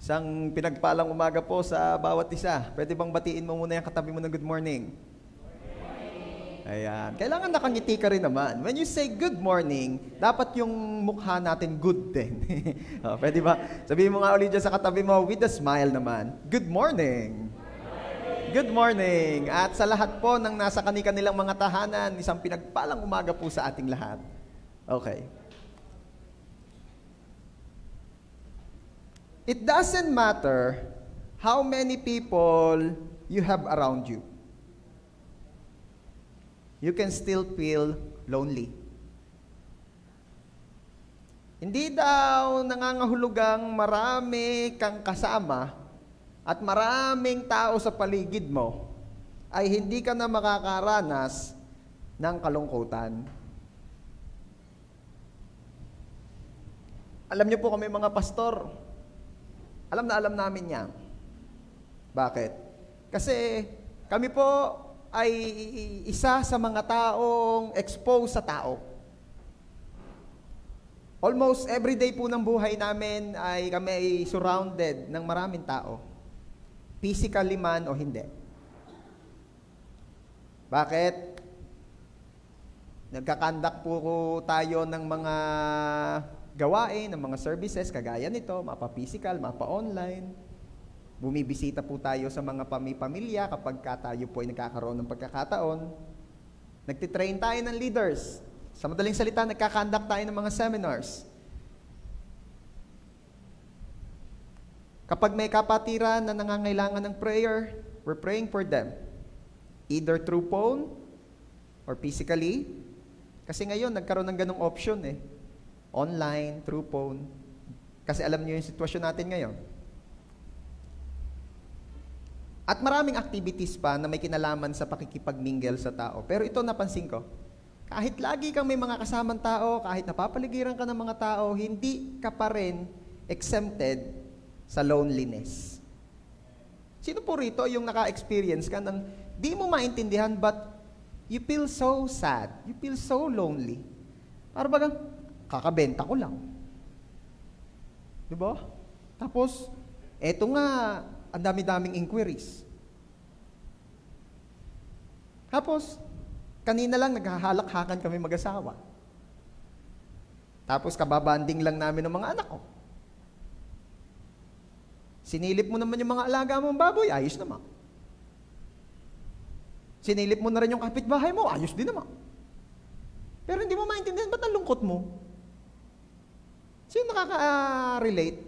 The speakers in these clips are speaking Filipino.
Isang pinagpalang umaga po sa bawat isa. Pwede bang batiin mo muna yung katabi mo ng good morning? Ayan. Kailangan nakangiti ka rin naman. When you say good morning, dapat yung mukha natin good din. Pwede ba? Sabihin mo nga ulit dyan sa katabi mo with a smile naman. Good morning. Good morning. At sa lahat po ng nasa kanilang mga tahanan, isang pinagpalang umaga po sa ating lahat. Okay. It doesn't matter how many people you have around you. You can still feel lonely. Hindi daw nangangahulugang marami kang kasama at maraming tao sa paligid mo ay hindi ka na makakaranas ng kalungkutan. Alam niyo po kami mga pastor, alam namin yan. Bakit? Kasi kami po ay isa sa mga taong exposed sa tao. Almost every day po ng buhay namin ay kami ay surrounded ng maraming tao. Physically man o hindi. Bakit? Nagkakandak po tayo ng mga gawain, ng mga services, kagaya nito, mapa-physical, mapa-online. Bumibisita po tayo sa mga pamilya kapag tayo po ay nagkakaroon ng pagkakataon. Nagtitrain tayo ng leaders. Sa madaling salita, nagkakandak tayo ng mga seminars. Kapag may kapatiran na nangangailangan ng prayer, we're praying for them. Either through phone or physically. Kasi ngayon, nagkaroon ng ganong option eh. Online, through phone. Kasi alam niyo yung sitwasyon natin ngayon. At maraming activities pa na may kinalaman sa pakikipagmingle sa tao. Pero ito napansin ko, kahit lagi kang may mga kasamang tao, kahit napapaligiran ka ng mga tao, hindi ka pa rin exempted sa loneliness. Sino po rito yung naka-experience ka ng di mo maintindihan but you feel so sad, you feel so lonely. Para bagang, kakabenta ko lang. Diba? Tapos, eto nga, ang dami-daming inquiries. Tapos, kanina lang naghahalak-hakan kami mag-asawa. Tapos, kababanding lang namin ng mga anak ko. Sinilip mo naman yung mga alaga mong baboy, ayos naman. Sinilip mo na rin yung kapitbahay mo, ayos din naman. Pero hindi mo maintindihan, ba't ang lungkot mo? Sino nakaka-relate?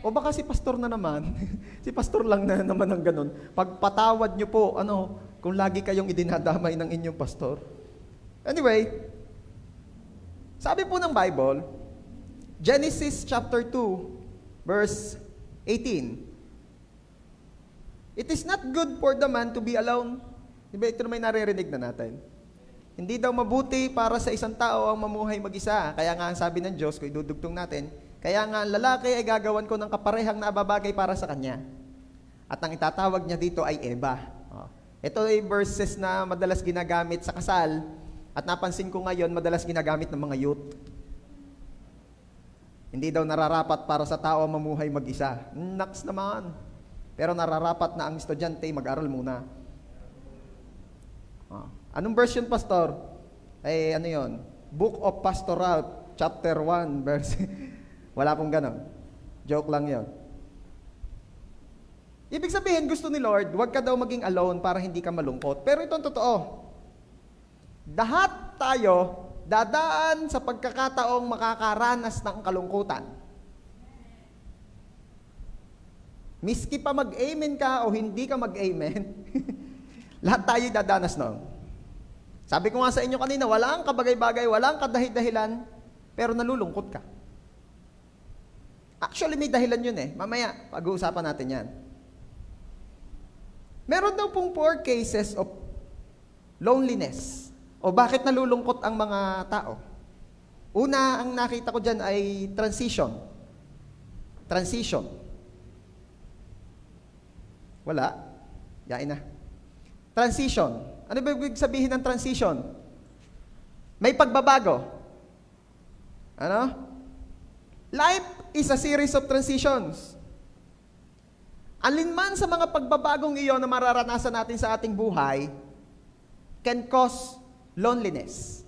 O baka si pastor na naman, si pastor lang na naman ang ganun. Pagpatawad nyo po, kung lagi kayong idinadamay ng inyong pastor. Anyway, sabi po ng Bible, Genesis chapter 2, verse 18. It is not good for the man to be alone. Diba ito naman naririnig na natin? Hindi daw mabuti para sa isang tao ang mamuhay mag-isa. Kaya nga ang sabi ng Diyos, kung idudugtong natin, kaya nga ang lalaki ay gagawan ko ng kaparehang na babagay para sa kanya. At ang itatawag niya dito ay Eva. Ito ay verses na madalas ginagamit sa kasal. At napansin ko ngayon, madalas ginagamit ng mga youth. Hindi daw nararapat para sa tao ang mamuhay mag-isa. Naks naman. Pero nararapat na ang estudyante mag-aral muna. Anong version, pastor? Ay, ano yon? Book of Pastoral, chapter 1, verse. Wala pong ganon. Joke lang yon. Ibig sabihin, gusto ni Lord, huwag ka daw maging alone para hindi ka malungkot. Pero ito ang totoo. Lahat tayo dadaan sa pagkakataong makakaranas ng kalungkutan. Miski pa mag-amen ka o hindi ka mag-amen, lahat tayo dadanas noon. Sabi ko nga sa inyo kanina, walang kabagay-bagay, walang kadahi-dahilan, pero nalulungkot ka. Actually, may dahilan yun eh. Mamaya, pag-uusapan natin yan. Meron daw pong 4 cases of loneliness. O bakit nalulungkot ang mga tao? Una, ang nakita ko dyan ay transition. Transition. Wala. Yain na. Transition. Ano ba ibig sabihin ng transition? May pagbabago. Ano? Life is a series of transitions. Alinman sa mga pagbabagong iyon na mararanasan natin sa ating buhay can cause loneliness.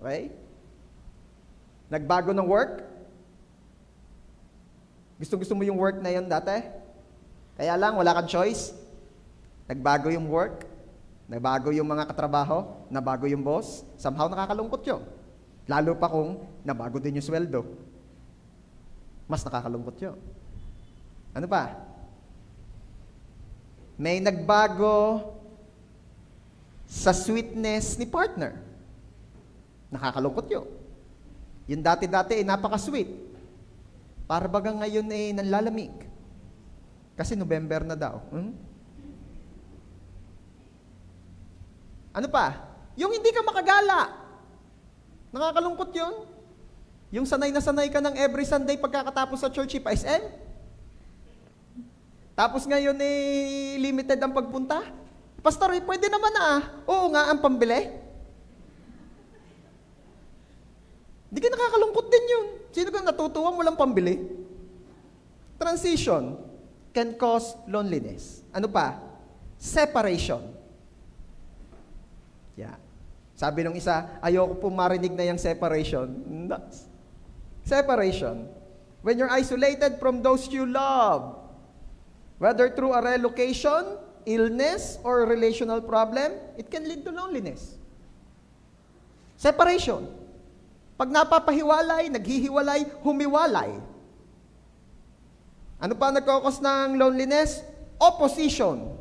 Okay? Nagbago ng work? Gusto mo yung work na yon dati? Kaya lang, wala kang choice. Nagbago yung work, nagbago yung mga katrabaho, nabago yung boss. Somehow nakakalungkot yun. Lalo pa kung nabago din yung sweldo. Mas nakakalungkot yun. Ano pa? May nagbago sa sweetness ni partner. Nakakalungkot yun. Yung dati-dati ay napaka-sweet. Para bagang ngayon ay nanlalamig. Kasi November na daw. Ano pa? Yung hindi ka makagala. Nakakalungkot yun. Yung sanay na sanay ka ng every Sunday pagkakatapos sa church, pa-SM. Tapos ngayon eh, limited ang pagpunta. Pastor, pwede naman Oo nga, ang pambili. Di ka nakakalungkot din yun. Sino ka natutuwa mo lang pambili? Transition can cause loneliness. Ano pa? Separation. Yeah. Sabi nung isa, ayoko po marinig na yung separation. Separation. When you're isolated from those you love, whether through a relocation, illness, or relational problem, it can lead to loneliness. Separation. Pag napapahiwalay, naghihiwalay, humiwalay. Ano pa nagkakos ng loneliness? Opposition.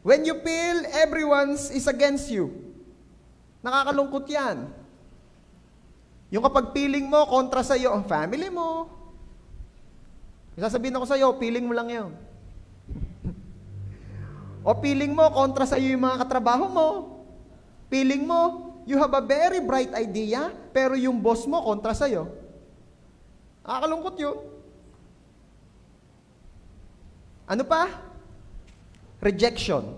When you feel everyone is against you. Nakakalungkot yan. Yung kapag feeling mo, kontra sa'yo ang family mo. Sasabihin ako sa'yo, feeling mo lang yun. O feeling mo, kontra sa'yo yung mga katrabaho mo. Feeling mo, you have a very bright idea, pero yung boss mo kontra sa'yo. Nakakalungkot yun. Ano pa? Rejection.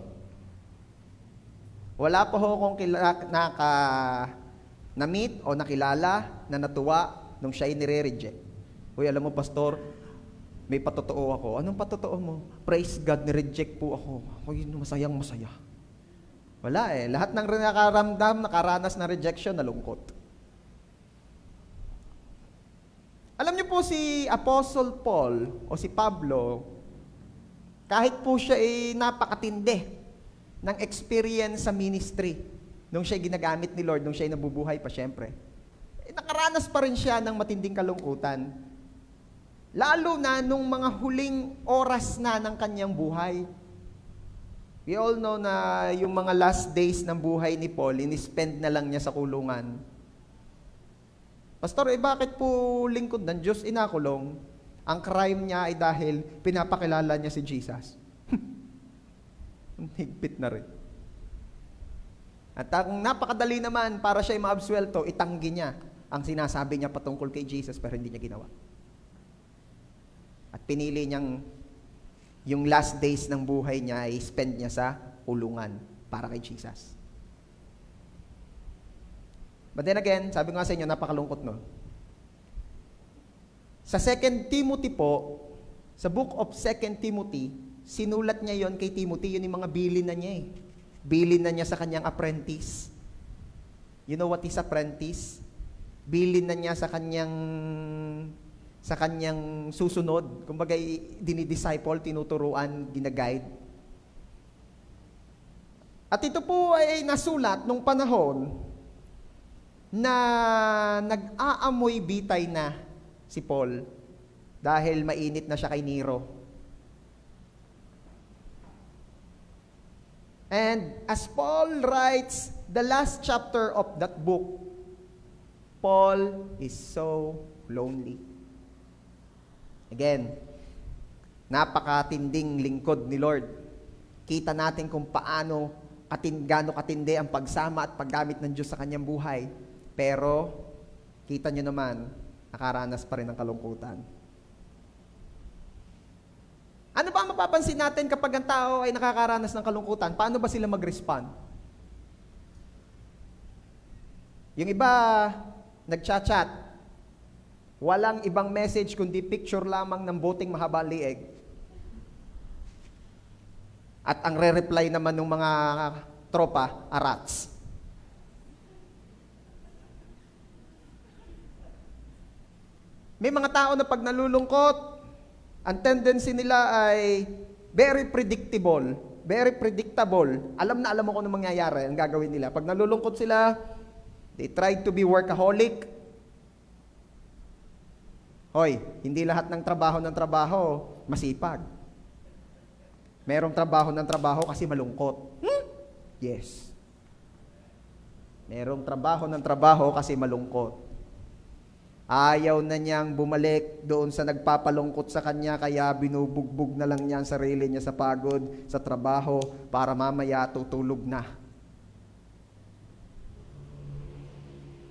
Wala pa ho akong na-meet o nakilala na natuwa nung siya'y nire-reject. Uy, alam mo, pastor, may patotoo ako. Anong patotoo mo? Praise God, nireject po ako. Uy, masayang masaya. Wala eh. Lahat ng nakaramdam, nakaranas na rejection, nalungkot. Alam niyo po si Apostle Paul o si Pablo, kahit po siya ay napakatindi ng experience sa ministry nung siya ginagamit ni Lord, nung siya nabubuhay pa syempre, nakaranas pa rin siya ng matinding kalungkutan. Lalo na nung mga huling oras na ng kanyang buhay. We all know na yung mga last days ng buhay ni Paul, in-spend na lang niya sa kulungan. Pastor, bakit po lingkod ng Diyos inakulong? Ang crime niya ay dahil pinapakilala niya si Jesus. Higpit na rin. At ang napakadali naman para siya ay maabsuelto, itanggi niya ang sinasabi niya patungkol kay Jesus pero hindi niya ginawa. At pinili niyang yung last days ng buhay niya ay spend niya sa kulungan para kay Jesus. But then again, sabi ko nga sa inyo, napakalungkot no. Sa 2 Timothy po, sa book of 2 Timothy, sinulat niya yon kay Timothy, yun yung mga bilin na niya eh. Bilin na niya sa kanyang apprentice. You know what is apprentice? Bilin na niya sa kanyang susunod. Kumbaga, dinidisciple, tinuturuan, ginaguide. At ito po ay nasulat nung panahon na nag-aamoy bitay na si Paul dahil mainit na siya kay Nero. And as Paul writes the last chapter of that book, Paul is so lonely. Again, napakatinding lingkod ni Lord. Kita natin kung paano gaano katindi ang pagsama at paggamit ng Diyos sa kanyang buhay. Pero, kita nyo naman, nakaranas pa rin ng kalungkutan. Ano ba ang mapapansin natin kapag ang tao ay nakakaranas ng kalungkutan? Paano ba sila mag-respond? Yung iba, nag-chat-chat. Walang ibang message kundi picture lamang ng boting mahaba lieg. At ang re-reply naman ng mga tropa, arats. May mga tao na pag nalulungkot, ang tendency nila ay very predictable, very predictable. Alam na alam mo kung ano mangyayari, ang gagawin nila. Pag nalulungkot sila, they try to be workaholic. Hoy, hindi lahat ng trabaho masipag. Merong trabaho ng trabaho kasi malungkot. Yes. Merong trabaho ng trabaho kasi malungkot. Ayaw na niyang bumalik doon sa nagpapalungkot sa kanya, kaya binubugbog na lang niya ang sarili niya sa pagod, sa trabaho, para mamaya tutulog na.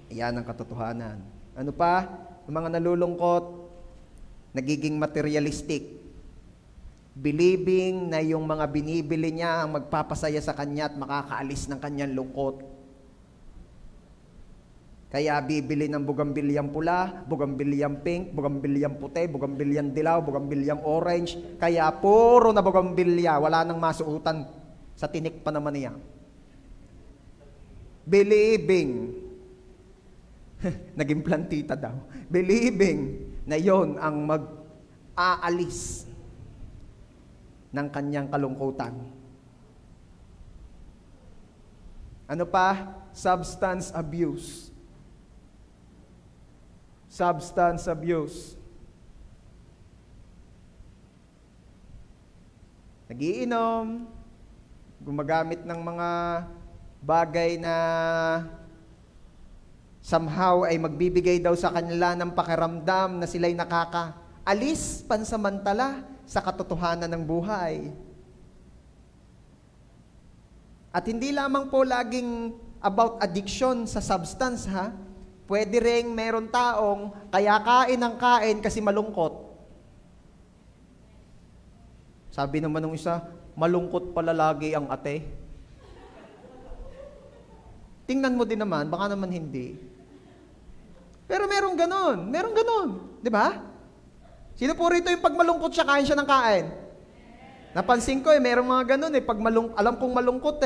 Iyan ang katotohanan. Ano pa? Ang mga nalulungkot, nagiging materialistic. Believing na yung mga binibili niya ang magpapasaya sa kanya at makakaalis ng kanyang lungkot. Kaya bibili ng bugambilyang pula, bugambilyang pink, bugambilyang puti, bugambilyang dilaw, bugambilyang orange. Kaya puro na bugambilya, wala nang masuutan sa tinik pa naman niya. Believing, naging plantita daw, believing na yon ang mag-aalis ng kanyang kalungkutan. Ano pa? Substance abuse. Substance abuse. Nagiinom, gumagamit ng mga bagay na somehow ay magbibigay daw sa kanila ng pakiramdam na sila'y nakakaalis pansamantala sa katotohanan ng buhay. At hindi lamang po laging about addiction sa substance, ha? Pwede ring meron taong kaya kain ng kain kasi malungkot. Sabi naman ng isa, malungkot pala lagi ang ate. Tingnan mo din naman, baka naman hindi. Pero merong ganon. Di ba? Sino po rito yung pag malungkot siya, kain siya ng kain? Napansin ko merong mga ganon pag alam kong malungkot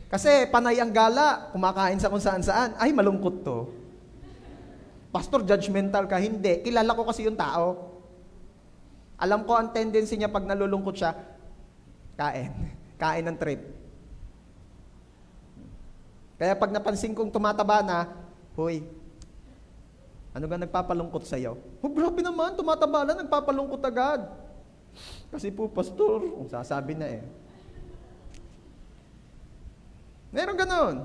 Kasi panay ang gala, kumakain sa kung saan-saan, ay malungkot to. Pastor, judgmental ka. Hindi. Kilala ko kasi yung tao. Alam ko ang tendency niya pag nalulungkot siya, kain. Kain ng trip. Kaya pag napansin kong tumataba na, huy, ano ba nagpapalungkot sa'yo? Oh, grabe naman, tumataba na, nagpapalungkot agad. Kasi po, pastor, sasabi na Meron ganon.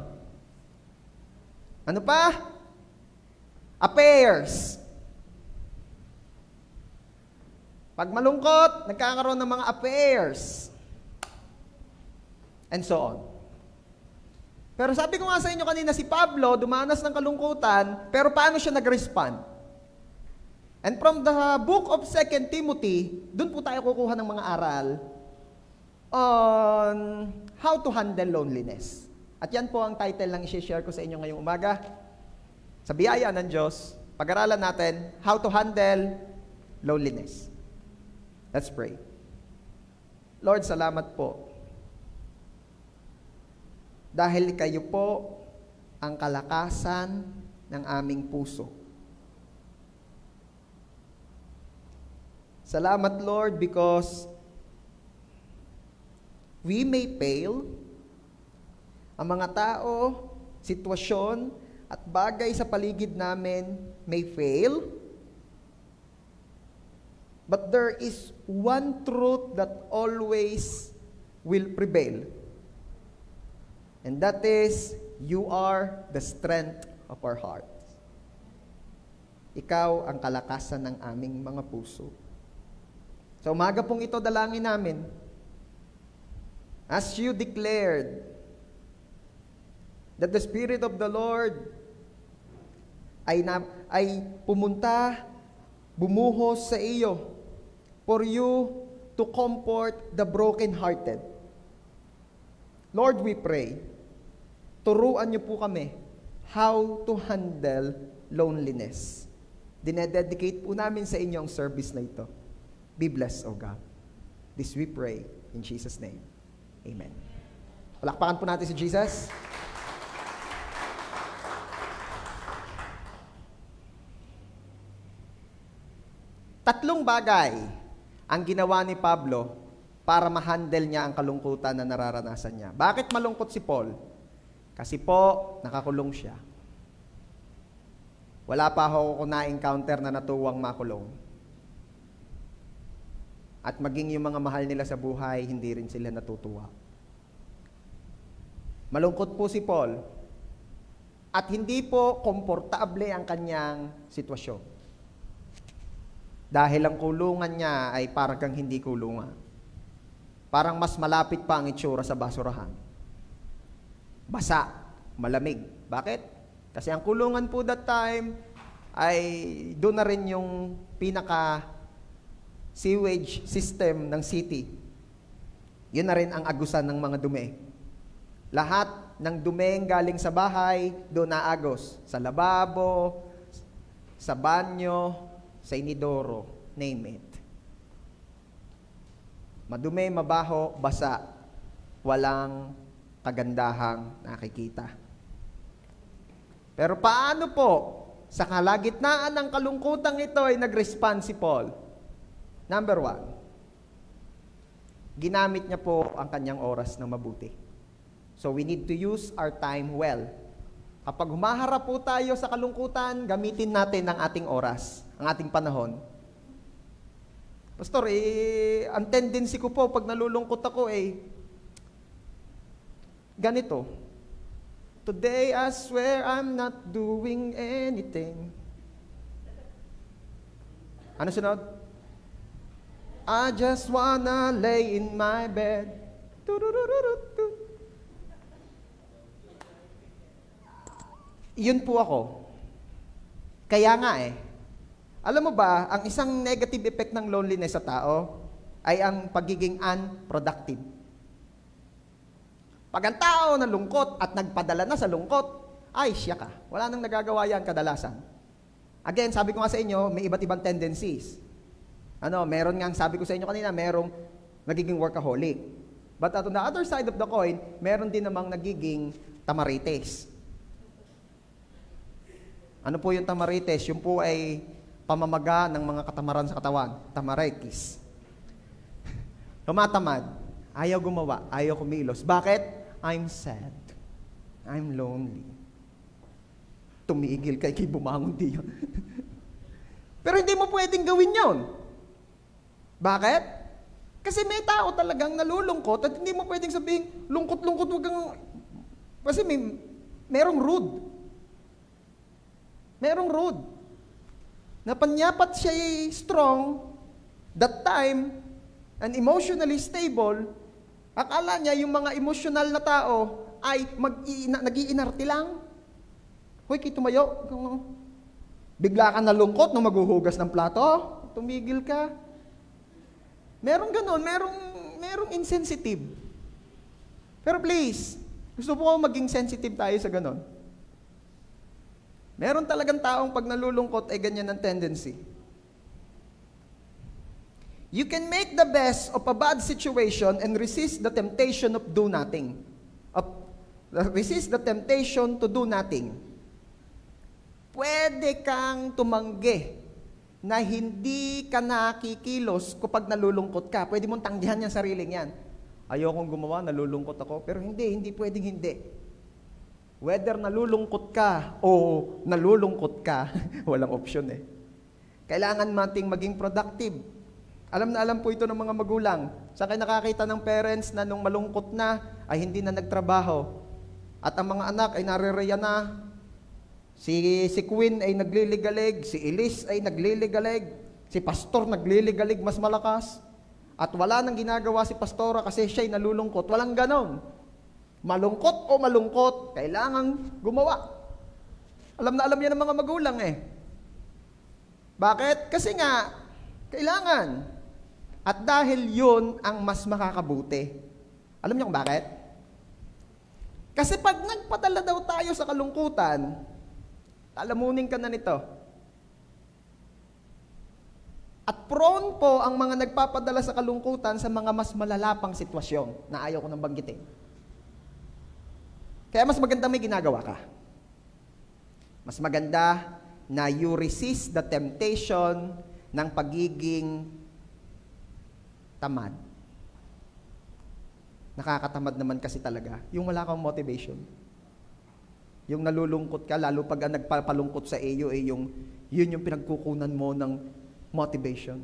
Ano pa? Affairs. Pag malungkot, nagkakaroon ng mga affairs. And so on. Pero sabi ko nga sa inyo kanina, si Pablo, dumanas ng kalungkutan, pero paano siya nag-respond? And from the book of 2 Timothy, dun po tayo kukuha ng mga aral on how to handle loneliness. At yan po ang title lang i-share ko sa inyo ngayong umaga. Sa biyaya ng Diyos, pag-aralan natin how to handle loneliness. Let's pray. Lord, salamat po. Dahil kayo po ang kalakasan ng aming puso. Salamat, Lord, because we may fail. Ang mga tao, sitwasyon, at bagay sa paligid namin may fail. But there is one truth that always will prevail. And that is, you are the strength of our hearts. Ikaw ang kalakasan ng aming mga puso. Sa umaga pong ito, dalangin namin, as you declared that the Spirit of the Lord ay pumunta, bumuhos sa iyo for you to comfort the broken-hearted. Lord, we pray, turuan niyo po kami how to handle loneliness. Dinededicate po namin sa inyo ang service na ito. Be blessed, O God. This we pray in Jesus' name. Amen. Palakpakan po natin si Jesus. Tatlong bagay ang ginawa ni Pablo para ma-handle niya ang kalungkutan na nararanasan niya. Bakit malungkot si Paul? Kasi po, nakakulong siya. Wala pa ako na-encounter na natuwang makulong. At maging yung mga mahal nila sa buhay, hindi rin sila natutuwa. Malungkot po si Paul. At hindi po komportable ang kanyang sitwasyon. Dahil ang kulungan niya ay parang hindi kulungan. Parang mas malapit pa ang itsura sa basurahan. Basa, malamig. Bakit? Kasi ang kulungan po that time ay doon na rin yung pinaka sewage system ng city. Yun na rin ang agusan ng mga dumi. Lahat ng dumeng galing sa bahay, doon naagos. Sa lababo, sa banyo, sa inidoro, name it. Madumi, mabaho, basa, walang kagandahang nakikita. Pero paano po, sa kalagitnaan ng kalungkutang ito ay nag-respond si Paul? Number 1, ginamit niya po ang kanyang oras ng mabuti. So we need to use our time well. Kapag humaharap po tayo sa kalungkutan, gamitin natin ang ating oras, ang ating panahon. Pastor, ang tendency ko po pag nalulungkot ako ganito. Today I swear I'm not doing anything. Ano sunod? I just wanna lay in my bed. Yun po ako. Kaya nga alam mo ba, ang isang negative effect ng loneliness sa tao ay ang pagiging unproductive. Pag ang tao nalungkot at nagpadala na sa lungkot, ay siya ka. Wala nang nagagawa yan kadalasan. Again, sabi ko nga sa inyo, may iba't ibang tendencies. Meron nga, sabi ko sa inyo kanina, merong nagiging workaholic. But on the other side of the coin, meron din namang nagiging tamarites. Ano po yung tamarites? Yung po ay pamamaga ng mga katamaran sa katawan. Tamaritis. Tumatamad. Ayaw gumawa. Ayaw kumilos. Bakit? I'm sad. I'm lonely. Tumigil kay bumangon diyan. Pero hindi mo pwedeng gawin yon. Bakit? Kasi may tao talagang nalulungkot at hindi mo pwedeng sabihin, lungkot-lungkot, wag kang... Kasi merong rude. Merong rude. Napanyapat siya strong, that time, and emotionally stable, akala niya yung mga emotional na tao ay nag-iinarte lang. Hoy, kay tumayo. Bigla ka nalungkot nung maghuhugas ng plato. Tumigil ka. Merong ganun, merong insensitive. Pero please, gusto po ko maging sensitive tayo sa ganun. Meron talagang taong pag nalulungkot ay ganyan ang tendency. You can make the best of a bad situation and resist the temptation of do nothing. Resist the temptation to do nothing. Pwede kang tumanggi na hindi ka nakikilos kapag nalulungkot ka. Pwede mong tanggihan yung sariling yan. Ayokong gumawa, nalulungkot ako. Pero hindi pwedeng hindi. Whether nalulungkot ka o nalulungkot ka, walang option Kailangan nating maging productive. Alam na alam po ito ng mga magulang. Sa kayo nakakita ng parents na nung malungkot na, ay hindi na nagtrabaho. At ang mga anak ay narereya na. Si Queen ay nagliligalig, si Elise ay nagliligalig, si Pastor nagliligalig mas malakas. At wala nang ginagawa si Pastora kasi siya'y nalulungkot. Walang ganon. Malungkot o malungkot, kailangan gumawa. Alam na alam yan ng mga magulang Bakit? Kasi nga, kailangan. At dahil yun ang mas makakabuti. Alam niyo kung bakit? Kasi pag nagpadala daw tayo sa kalungkutan, alamunin ka na nito. At prone po ang mga nagpapadala sa kalungkutan sa mga mas malalapang sitwasyon na ayaw ko nang banggitin. Kaya mas maganda may ginagawa ka. Mas maganda na you resist the temptation ng pagiging tamad. Nakakatamad naman kasi talaga. Yung wala kang motivation. Yung nalulungkot ka, lalo pag ang nagpapalungkot sa iyo, yun yung pinagkukunan mo ng motivation.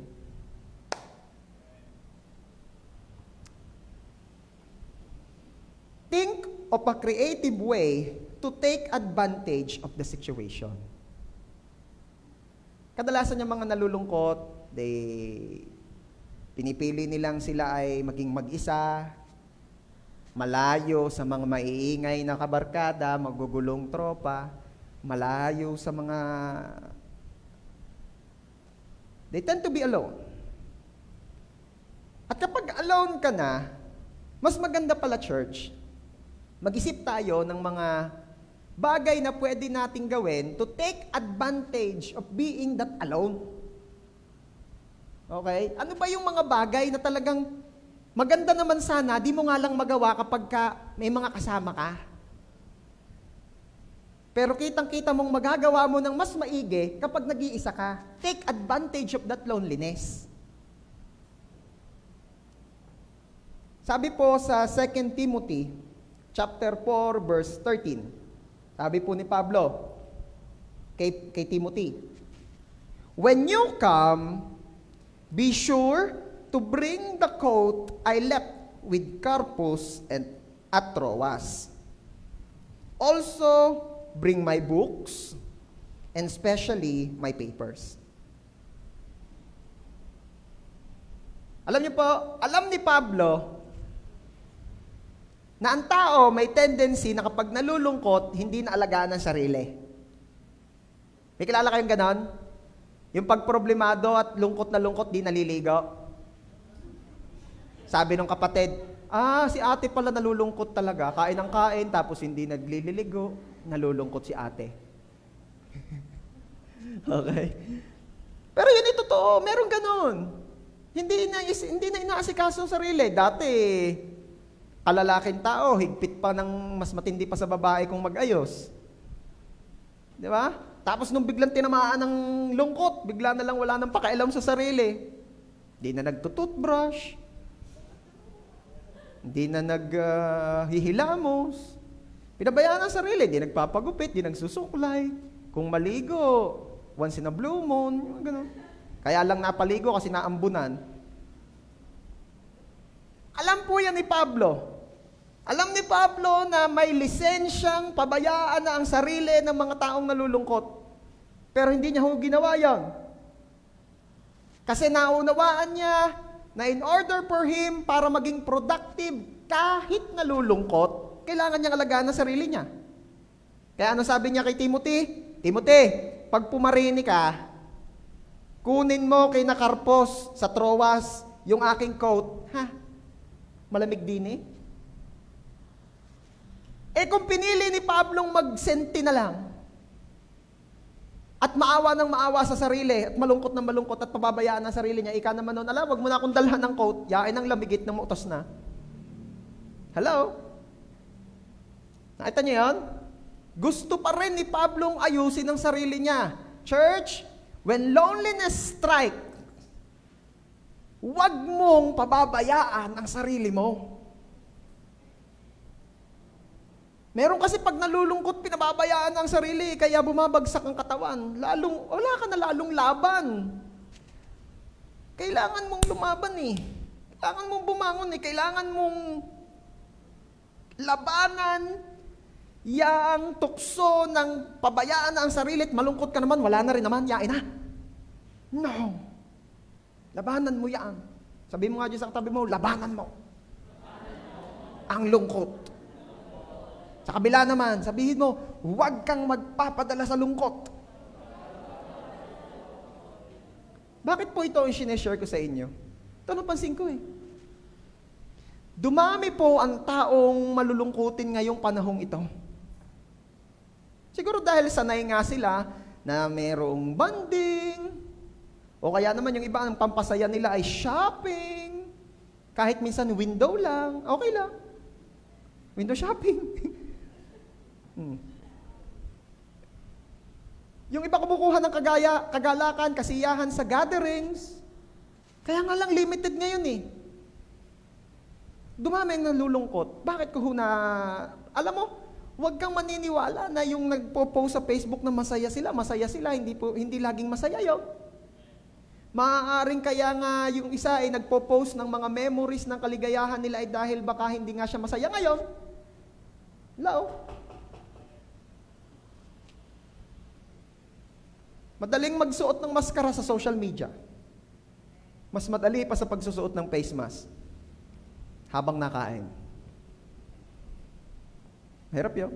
Think of a creative way to take advantage of the situation. Kadalasan yung mga nalulungkot, pinipili nilang sila ay maging mag-isa, malayo sa mga maiingay na kabarkada, magugulong tropa, malayo sa mga... They tend to be alone. At kapag alone ka na, mas maganda pala, church, mag-isip tayo ng mga bagay na pwede nating gawin to take advantage of being that alone. Okay? Ano ba yung mga bagay na talagang maganda naman sana, di mo nga lang magawa kapag may mga kasama ka. Pero kitang-kita mong magagawa mo ng mas maigi kapag nag-iisa ka. Take advantage of that loneliness. Sabi po sa 2 Timothy, chapter 4, verse 13. Sabi po ni Pablo kay Timothy, when you come, be sure to bring the coat I left with Carpus and at Troas. Also, bring my books, and especially my papers. Alam niyo po, alam ni Pablo na ang tao may tendency na kapag nalulungkot, hindi na alagaan ang sarili. May kilala kayong ganon? Yung pagproblemado at lungkot na lungkot, di naliligo. Sabi ng kapatid, si ate pala nalulungkot talaga. Kain ng kain, tapos hindi naglililigo. Nalulungkot si ate. Okay? Pero yun ay totoo. Meron ganun. Hindi na inaasikaso ang sarili. Dati, kalalaking tao, higpit pa ng mas matindi pa sa babae kung mag-ayos. Di ba? Tapos nung biglang tinamaan ng lungkot, bigla na lang wala nang pakialam sa sarili. Hindi na nagtututbrush. Hindi na naghihilamos. Pinabayaan ang sarili, di nagpapagupit, di nagsusuklay. Kung maligo, once in a blue moon, gano'n. Kaya lang napaligo kasi naambunan. Alam po yan ni Pablo. Alam ni Pablo na may lisensyang pabayaan na ang sarili ng mga taong nalulungkot. Pero hindi niya ginawa yan. Kasi naunawaan niya na in order for him para maging productive kahit nalulungkot, kailangan niyang alagaan ang sarili niya. Kaya ano sabi niya kay Timothy? Timothy, pag pumarini ka, kunin mo kay Carpus sa Troas yung aking coat. Malamig din kung pinili ni Pablong magsenti na lang, at maawa ng maawa sa sarili, at malungkot ng malungkot, at pababayaan ang sarili niya, ika naman noon, wag mo na akong dalhan ng coat, yain ang lamigit ng utos na. Hello? Nakita niyo yun? Gusto pa rin ni Pablong ayusin ang sarili niya. Church, when loneliness strike, huwag mong pababayaan ang sarili mo. Meron kasi pag nalulungkot, pinababayaan ang sarili, kaya bumabagsak ang katawan. Wala ka na lalong laban. Kailangan mong lumaban Kailangan mong bumangon Kailangan mong labanan yang tukso ng pabayaan ang sarili at malungkot ka naman, wala na rin naman, yain na. No. Labanan mo yan. Sabi mo nga dyan sa katabi mo, labanan mo. Ang lungkot. Sa kabila naman, sabihin mo, huwag kang magpapadala sa lungkot. Bakit po ito ang sineshare ko sa inyo? Ito napansin ko Dumami po ang taong malulungkutin ngayong panahong ito. Siguro dahil sanay nga sila na merong banding, O kaya naman yung iba, ang pampasaya nila ay shopping. Kahit minsan window lang, okay lang. Window shopping. Yung iba kumukuha ng kagalakan, kasiyahan sa gatherings. Kaya nga lang limited ngayon eh. Dumami ang nalulungkot. Bakit ko alam mo, huwag kang maniniwala na yung nagpo-post sa Facebook na masaya sila, hindi laging masaya yun. Maaaring kaya nga yung isa ay nagpo-post ng mga memories ng kaligayahan nila ay dahil baka hindi nga siya masaya ngayon. Hello? Madaling magsuot ng maskara sa social media. Mas madali pa sa pagsusuot ng face mask habang nakain. Hirap yun.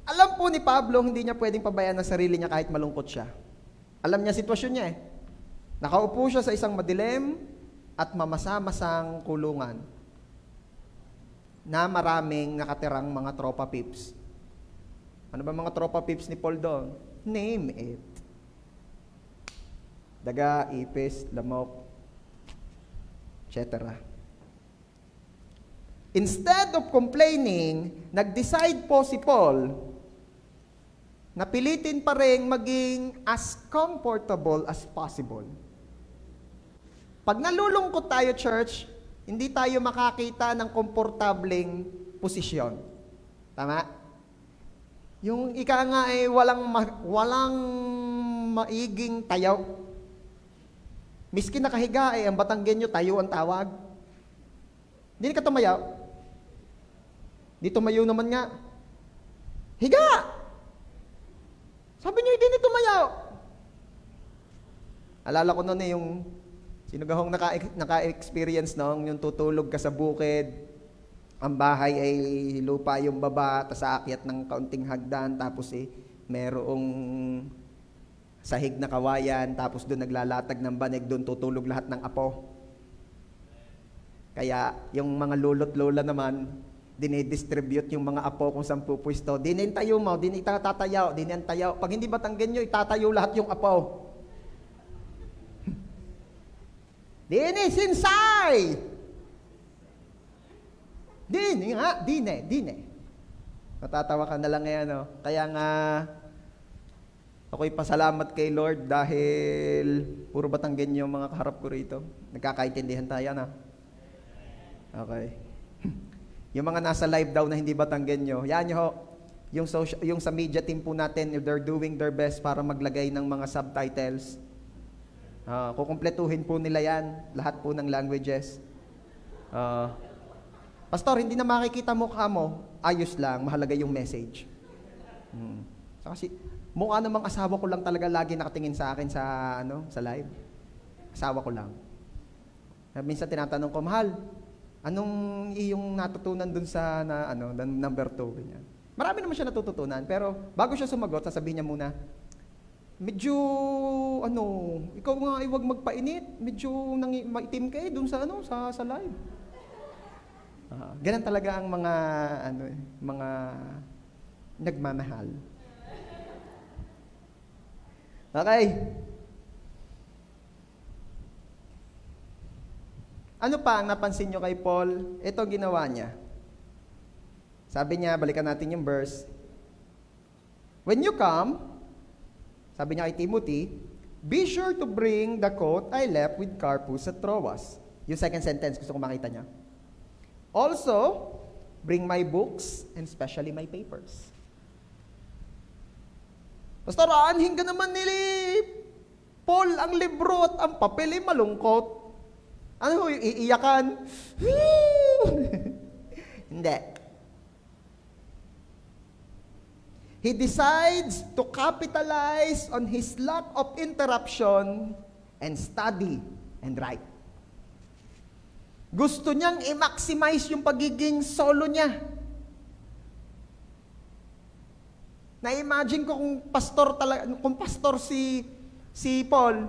Alam po ni Pablo, hindi niya pwedeng pabayaan ang sarili niya kahit malungkot siya. Alam niya sitwasyon niya eh. Nakaupo siya sa isang madilim at mamasa-masang kulungan na maraming nakatirang mga tropa pips. Ano ba mga tropa pips ni Paul doon? Name it. Daga, ipis, lamok, etc. Instead of complaining, nag-decide po si Paul na pilitin pa rin maging as comfortable as possible. Pag nalulungkot tayo, church, hindi tayo makakita ng komportableng posisyon. Tama? Yung ika nga ay walang maiging tayaw. Miskin nakahiga ay ang Batanggenyo tayo ang tawag. Hindi ka tumayaw. Di tumayo naman nga. Higa! Sabi niyo, hindi tumayaw. Alala ko noon yung sinugahong naka-experience noong yung tutulog ka sa bukid, ang bahay ay lupa yung baba, tas aakyat ng kaunting hagdan, tapos merong sahig na kawayan, tapos doon naglalatag ng banig, doon tutulog lahat ng apo. Kaya yung mga lolo't lola naman, dinidistribute yung mga apo kung saan pupwisto. Tayo mo, tatayaw, tayaw. Pag hindi Batanggenyo, itatayo lahat yung apo. Sinsay! Dine. Natatawa ka na lang ngayon, no? Kaya nga, ako'y pasalamat kay Lord dahil puro Batanggenyo yung mga kaharap ko rito. Nagkakaintindihan tayo, na? Okay. Yung mga nasa live daw na hindi Batanggenyo, yan ho, yung sa media team po natin, they're doing their best para maglagay ng mga subtitles. Kukumpletuhin po nila yan, lahat po ng languages. Pastor, hindi na makikita mukha mo, ayos lang, mahalaga yung message. Kasi mukha namang asawa ko lang talaga lagi nakatingin sa akin sa live. Asawa ko lang. Minsan tinatanong ko, mahal, anong iyong natutunan dun sa number 2? Ganyan. Marami naman siya natututunan, pero bago siya sumagot, sasabihin niya muna, medyo, ikaw nga ay huwag magpainit, medyo maitim ka dun sa live. Ganun talaga ang mga nagmamahal. Okay. Ano pa ang napansin nyo kay Paul? Ito ginawa niya. Sabi niya, balikan natin yung verse. When you come, sabi niya kay Timothy, be sure to bring the coat I left with Carpus at Troas. Yung second sentence, gusto ko makita niya. Also, bring my books and especially my papers. Pastor, aanhin ka naman ni Paul ang libro at ang papel ay malungkot. Ano yung iiyakan? Hindi. He decides to capitalize on his lack of interruption and study and write. Gusto niyang i-maximize yung pagiging solo niya. Na-imagine ko kung pastor si Paul,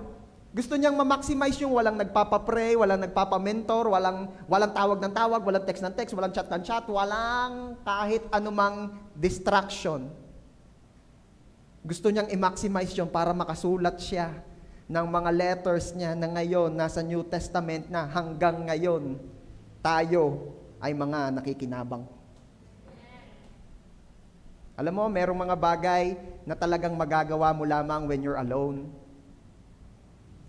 gusto niyang ma-maximize yung walang nagpapa-pray, walang nagpapa-mentor, walang tawag ng tawag, walang text ng text, walang chat ng chat, walang kahit anumang distraction. Gusto niyang i-maximize yun para makasulat siya ng mga letters niya na ngayon nasa New Testament na hanggang ngayon tayo ay mga nakikinabang. Alam mo, merong mga bagay na talagang magagawa mo lamang when you're alone.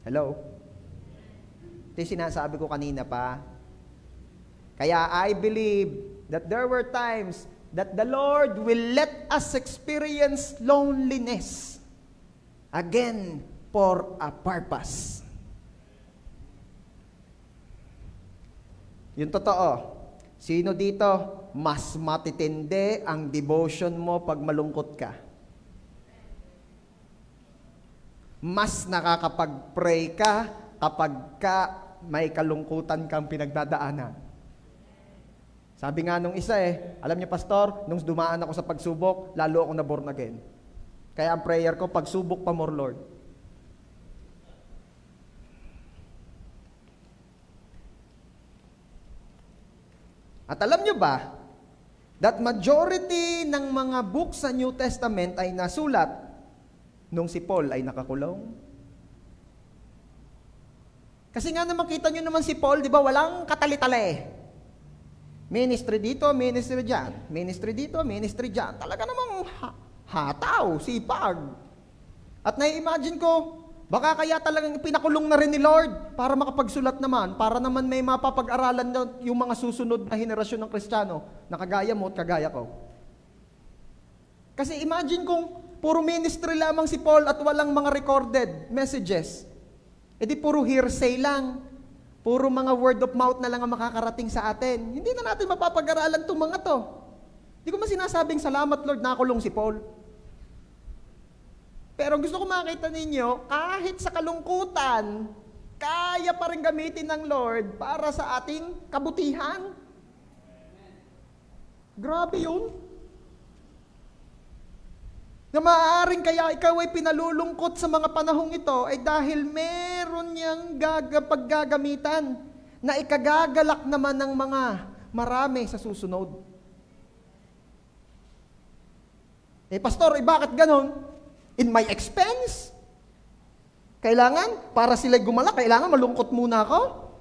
Hello? Ito yung sinasabi ko kanina pa. Kaya I believe that there were times that the Lord will let us experience loneliness again for a purpose. Yung totoo, sino dito mas matitindi ang devotion mo pag malungkot ka? Mas nakakapag-pray ka kapag may kalungkutan kang pinagdadaanan. Sabi nga nung isa alam niyo pastor, nung dumaan ako sa pagsubok, lalo ako na born again. Kaya ang prayer ko, pagsubok pa more Lord. At alam niyo ba, that majority ng mga books sa New Testament ay nasulat nung si Paul ay nakakulong? Kasi nga naman kita niyo naman si Paul, di ba, walang katali-tali. Ministry dito, ministry dyan. Ministry dito, ministry dyan. Talaga namang hataw, sipag. At nai-imagine ko, baka kaya talagang pinakulong na rin ni Lord para makapagsulat naman, para naman may mapapag-aralan na yung mga susunod na henerasyon ng Kristiyano na kagaya mo at kagaya ko. Kasi imagine kung puro ministry lamang si Paul at walang mga recorded messages. E di puro hearsay lang. Puro mga word of mouth na lang ang makakarating sa atin. Hindi na natin mapapag-aralan itong mga to. Hindi ko man sinasabing salamat Lord nakulong si Paul. Pero gusto ko makita ninyo, kahit sa kalungkutan, kaya pa rin gamitin ng Lord para sa ating kabutihan. Grabe yun. Na maaaring kaya ikaw ay pinalulungkot sa mga panahong ito ay dahil meron niyang paggagamitan na ikagagalak naman ng mga marami sa susunod. Pastor, bakit ganon? In my expense? Kailangan, para sila gumalak, kailangan malungkot muna ako?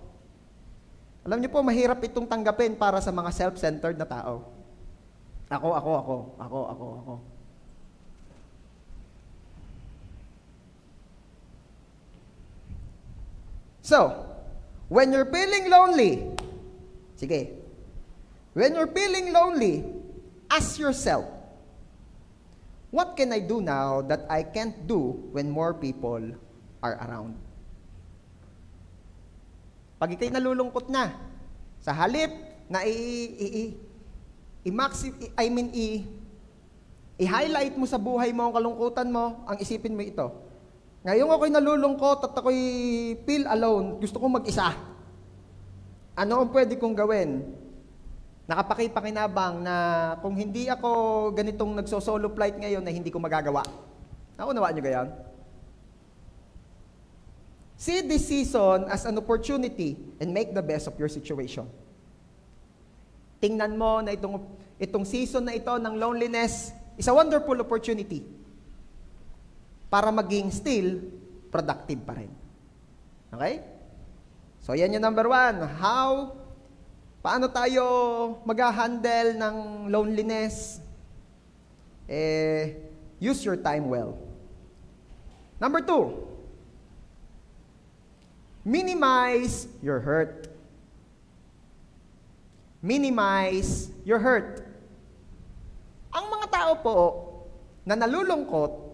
Alam niyo po, mahirap itong tanggapin para sa mga self-centered na tao. Ako. So, when you're feeling lonely, when you're feeling lonely, ask yourself, what can I do now that I can't do when more people are around? Pag ikaw'y nalulungkot na, sa halip na i-highlight mo sa buhay mo ang kalungkutan mo, ang isipin mo ito. Ngayon ako'y nalulungkot at ako'y feel alone, gusto kong mag-isa. Ano ang pwede kong gawin? Nakapakipakinabang na kung hindi ako ganitong nagso-solo flight ngayon na hindi ko magagawa. Naunawaan niyo gayon? See this season as an opportunity and make the best of your situation. Tingnan mo na itong season na ito ng loneliness is a wonderful opportunity para maging still productive pa rin. Okay? So, yan yung number 1. Paano tayo mag-handle ng loneliness? Use your time well. Number 2, minimize your hurt. Minimize your hurt. Ang mga tao po na nalulungkot,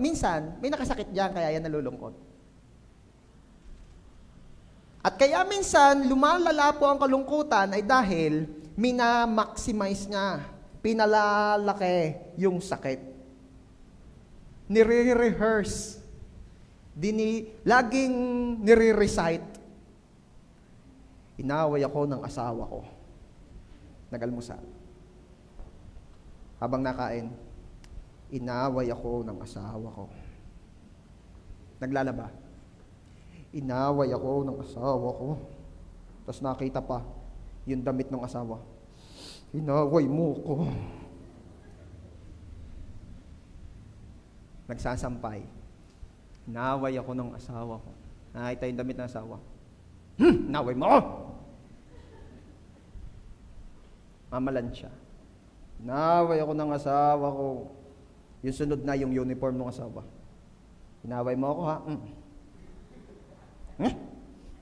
minsan, may nakasakit diyan kaya yan nalulungkot. At kaya minsan, lumalala po ang kalungkutan ay dahil mina-maximize niya, pinalalaki yung sakit. Nire-rehearse, laging nire-recite. Inaway ako ng asawa ko. Nagalmusal. Habang nakain, inaway ako ng asawa ko. Naglalaba. Inaway ako ng asawa ko. Tapos nakita pa, yung damit ng asawa. Inaway mo ko. nagsasampay. Naway ako ng asawa ko. Nakita yung damit ng asawa. Naway mo ako! Mamalan siya. Naway ako ng asawa ko. Yung sunod na yung uniform ng asawa. Naway mo ako, ha?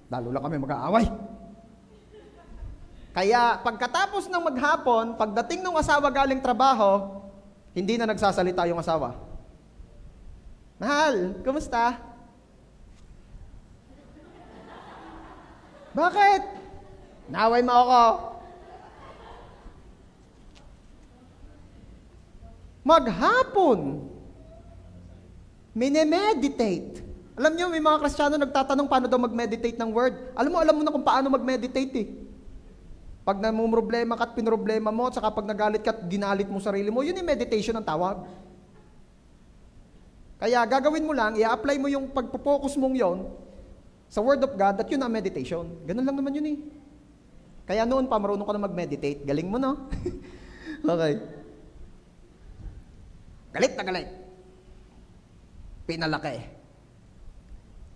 Lalo lang kami mag-aaway. Kaya pagkatapos ng maghapon, pagdating ng asawa galing trabaho, hindi na nagsasalita yung asawa. Mahal, kumusta? Bakit? Naway mo ako. Maghapon, minemeditate. Alam niyo, may mga Kristiyano nagtatanong paano daw mag-meditate ng word. Alam mo na kung paano mag-meditate eh. Pag namumroblema ka at pinroblema mo, at saka pag nagalit ka at ginalit mo sarili mo, yun yung meditation ang tawag. Kaya gagawin mo lang, i-apply mo yung pagpo-focus mong yon sa Word of God at yun ang meditation. Ganun lang naman yun eh. Kaya noon pa, marunong ka na mag-meditate. Galing mo, no? Okay. Galit na galit. Pinalaki.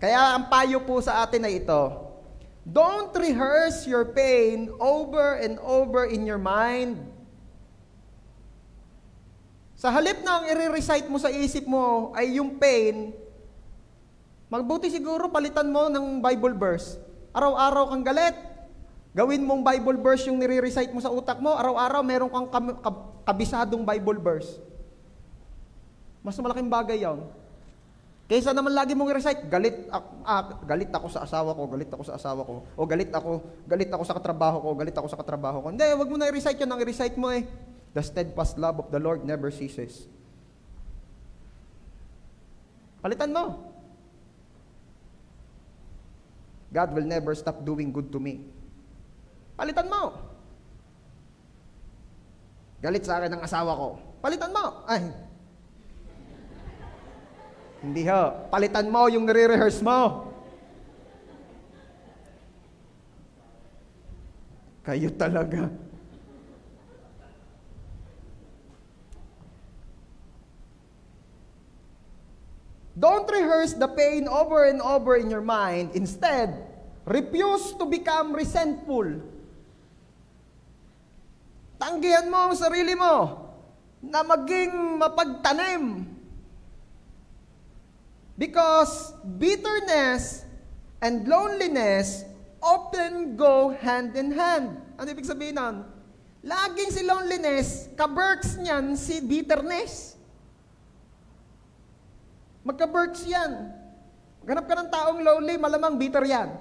Kaya ang payo po sa atin ay ito, don't rehearse your pain over and over in your mind. Sa halip na ang i-recite mo sa isip mo ay yung pain, magbuti siguro palitan mo ng Bible verse. Araw-araw kang galit. Gawin mong Bible verse yung nire-recite mo sa utak mo. Araw-araw meron kang kabisadong Bible verse. Mas malaking bagay yan. Kaysa naman lagi mong i-recite, galit ako sa asawa ko, galit ako sa asawa ko, o galit ako sa katrabaho ko, galit ako sa katrabaho ko. Hindi, wag mo na i-recite yun, ang i-recite mo eh, the steadfast love of the Lord never ceases. Palitan mo. God will never stop doing good to me. Palitan mo. Galit sa akin ang asawa ko. Palitan mo. Ay, hindi ho. Palitan mo yung nire-rehearse mo. Kayo talaga. Don't rehearse the pain over and over in your mind. Instead, refuse to become resentful. Tanggihan mo ang sarili mo na maging mapagtanim. Because bitterness and loneliness often go hand in hand. Ano ibig sabihin nun? Laging si loneliness, ka-berks niyan si bitterness. Magka-berks yan. Ganap ka ng taong lonely, malamang bitter yan.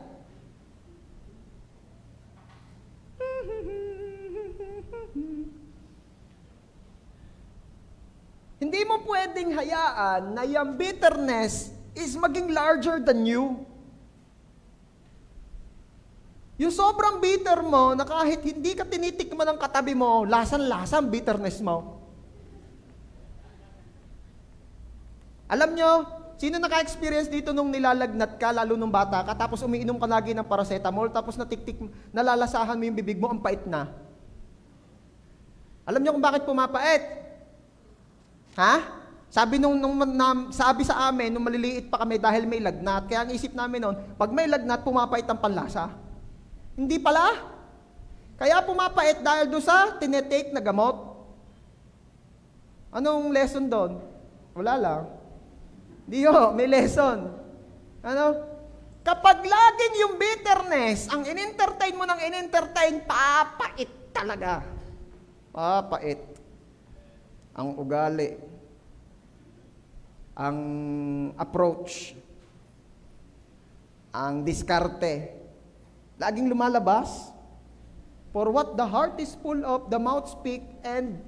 Hindi mo pwedeng hayaan na yung bitterness is maging larger than you. Yung sobrang bitter mo na kahit hindi ka tinitikman ng katabi mo, lasan-lasang bitterness mo. Alam nyo, sino naka-experience dito nung nilalagnat ka, lalo nung bata ka, tapos umiinom ka lagi ng paracetamol, tapos nalalasahan mo yung bibig mo, ang pait na. Alam nyo kung bakit pumapait? Ha? Sabi sabi sa amin, nung maliliit pa kami dahil may lagnat, kaya ang isip namin noon, pag may lagnat, pumapait ang panlasa. Hindi pala. Kaya pumapait dahil doon sa tinetake na gamot. Anong lesson doon? Wala lang. Di ho, may lesson. Ano? Kapag laging yung bitterness, ang in-entertain mo ng in-entertain, papait talaga. Papait. Ang ugali, ang approach, ang diskarte, laging lumalabas. For what the heart is full of, the mouth speak, and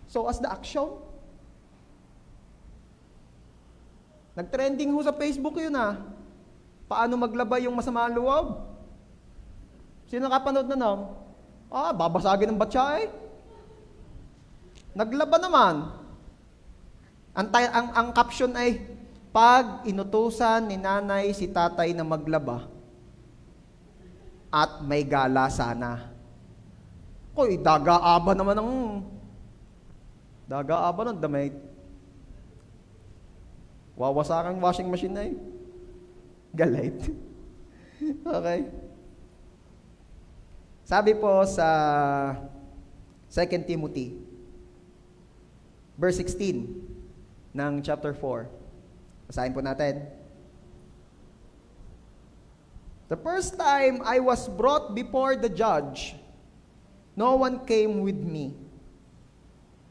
so as the action. Nag-trending ho sa Facebook yun ah. Paano maglaba yung masama ang loob? Sino nakapanood na nun? Babasagin ng batya eh. Naglaba naman. Ang caption ay, pag inutusan ni nanay si tatay na maglaba, at may gala sana. Koy, dagaaba naman ng damit. Wawasakan washing machine na eh. Galit. Okay. Sabi po sa 2 Timothy, verse 16 ng chapter 4. Basahin po natin. The first time I was brought before the judge, no one came with me.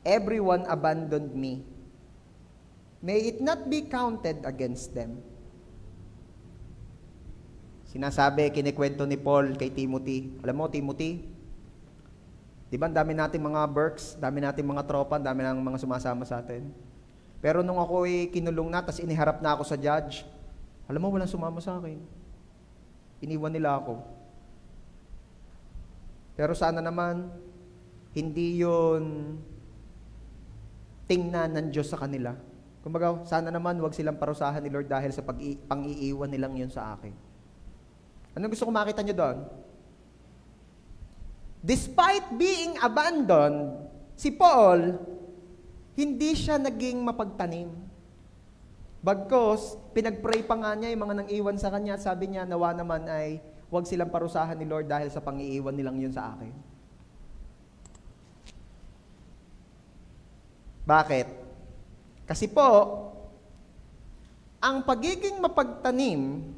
Everyone abandoned me. May it not be counted against them. Sinasabi, kinikwento ni Paul kay Timothy. Alam mo, Timothy, di ba ang dami nating mga Berks, dami nating mga tropa, dami ng mga sumasama sa atin. Pero nung ako'y kinulong na, tas iniharap na ako sa judge, alam mo, walang sumama sa akin. Iniwan nila ako. Pero sana naman, hindi yun tingnan ng Diyos sa kanila. Kumbaga, sana naman wag silang parusahan ni Lord dahil sa pang-iiwan nilang yun sa akin. Anong gusto ko makita nyo doon? Despite being abandoned, si Paul, hindi siya naging mapagtanim. Bagkos, pinag-pray pa nga niya yung mga nang iwan sa kanya at sabi niya, nawa naman ay huwag silang parusahan ni Lord dahil sa pang-iiwan nilang yun sa akin. Bakit? Kasi po, ang pagiging mapagtanim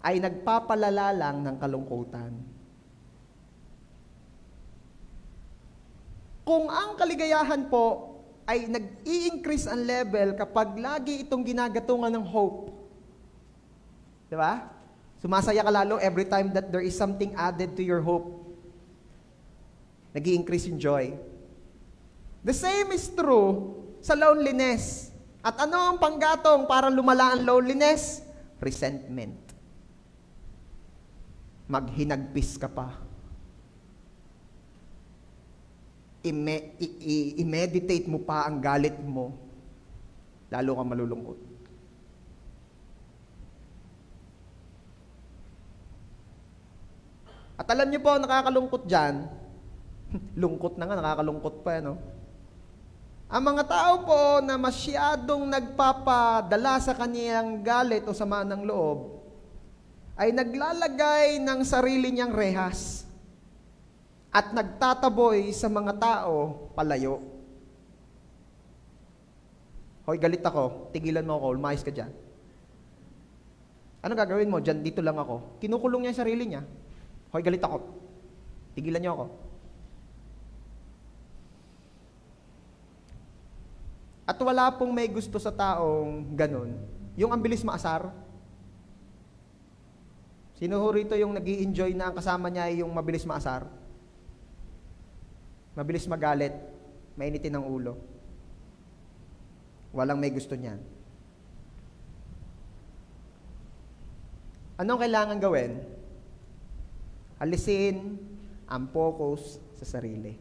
ay nagpapalala lang ng kalungkutan. Kung ang kaligayahan po ay nag-i-increase ang level kapag lagi itong ginagatungan ng hope. Di ba? Sumasaya ka lalo every time that there is something added to your hope. Nag-i-increase yung joy. The same is true sa loneliness. At ano ang panggatong para lumala ang loneliness? Resentment. Maghinagpis ka pa. I-meditate mo pa ang galit mo, lalo kang malulungkot. At alam niyo po, nakakalungkot dyan, lungkot na nga, nakakalungkot pa, no? Ang mga tao po na masyadong nagpapadala sa kaniyang galit o sama ng loob, ay naglalagay ng sarili niyang rehas at nagtataboy sa mga tao palayo. Hoy, galit ako. Tigilan mo ako. Umayos ka dyan. Ano gagawin mo? Dyan, dito lang ako. Kinukulong niya yung sarili niya. Hoy, galit ako. Tigilan niyo ako. At wala pong may gusto sa taong ganun. Yung ang bilis maasar. Sino ho rito yung nag-i-enjoy na ang kasama niya ay yung mabilis maasar? Mabilis magalit, mainitin ang ulo. Walang may gusto niyan. Anong kailangan gawin? Alisin ang focus sa sarili.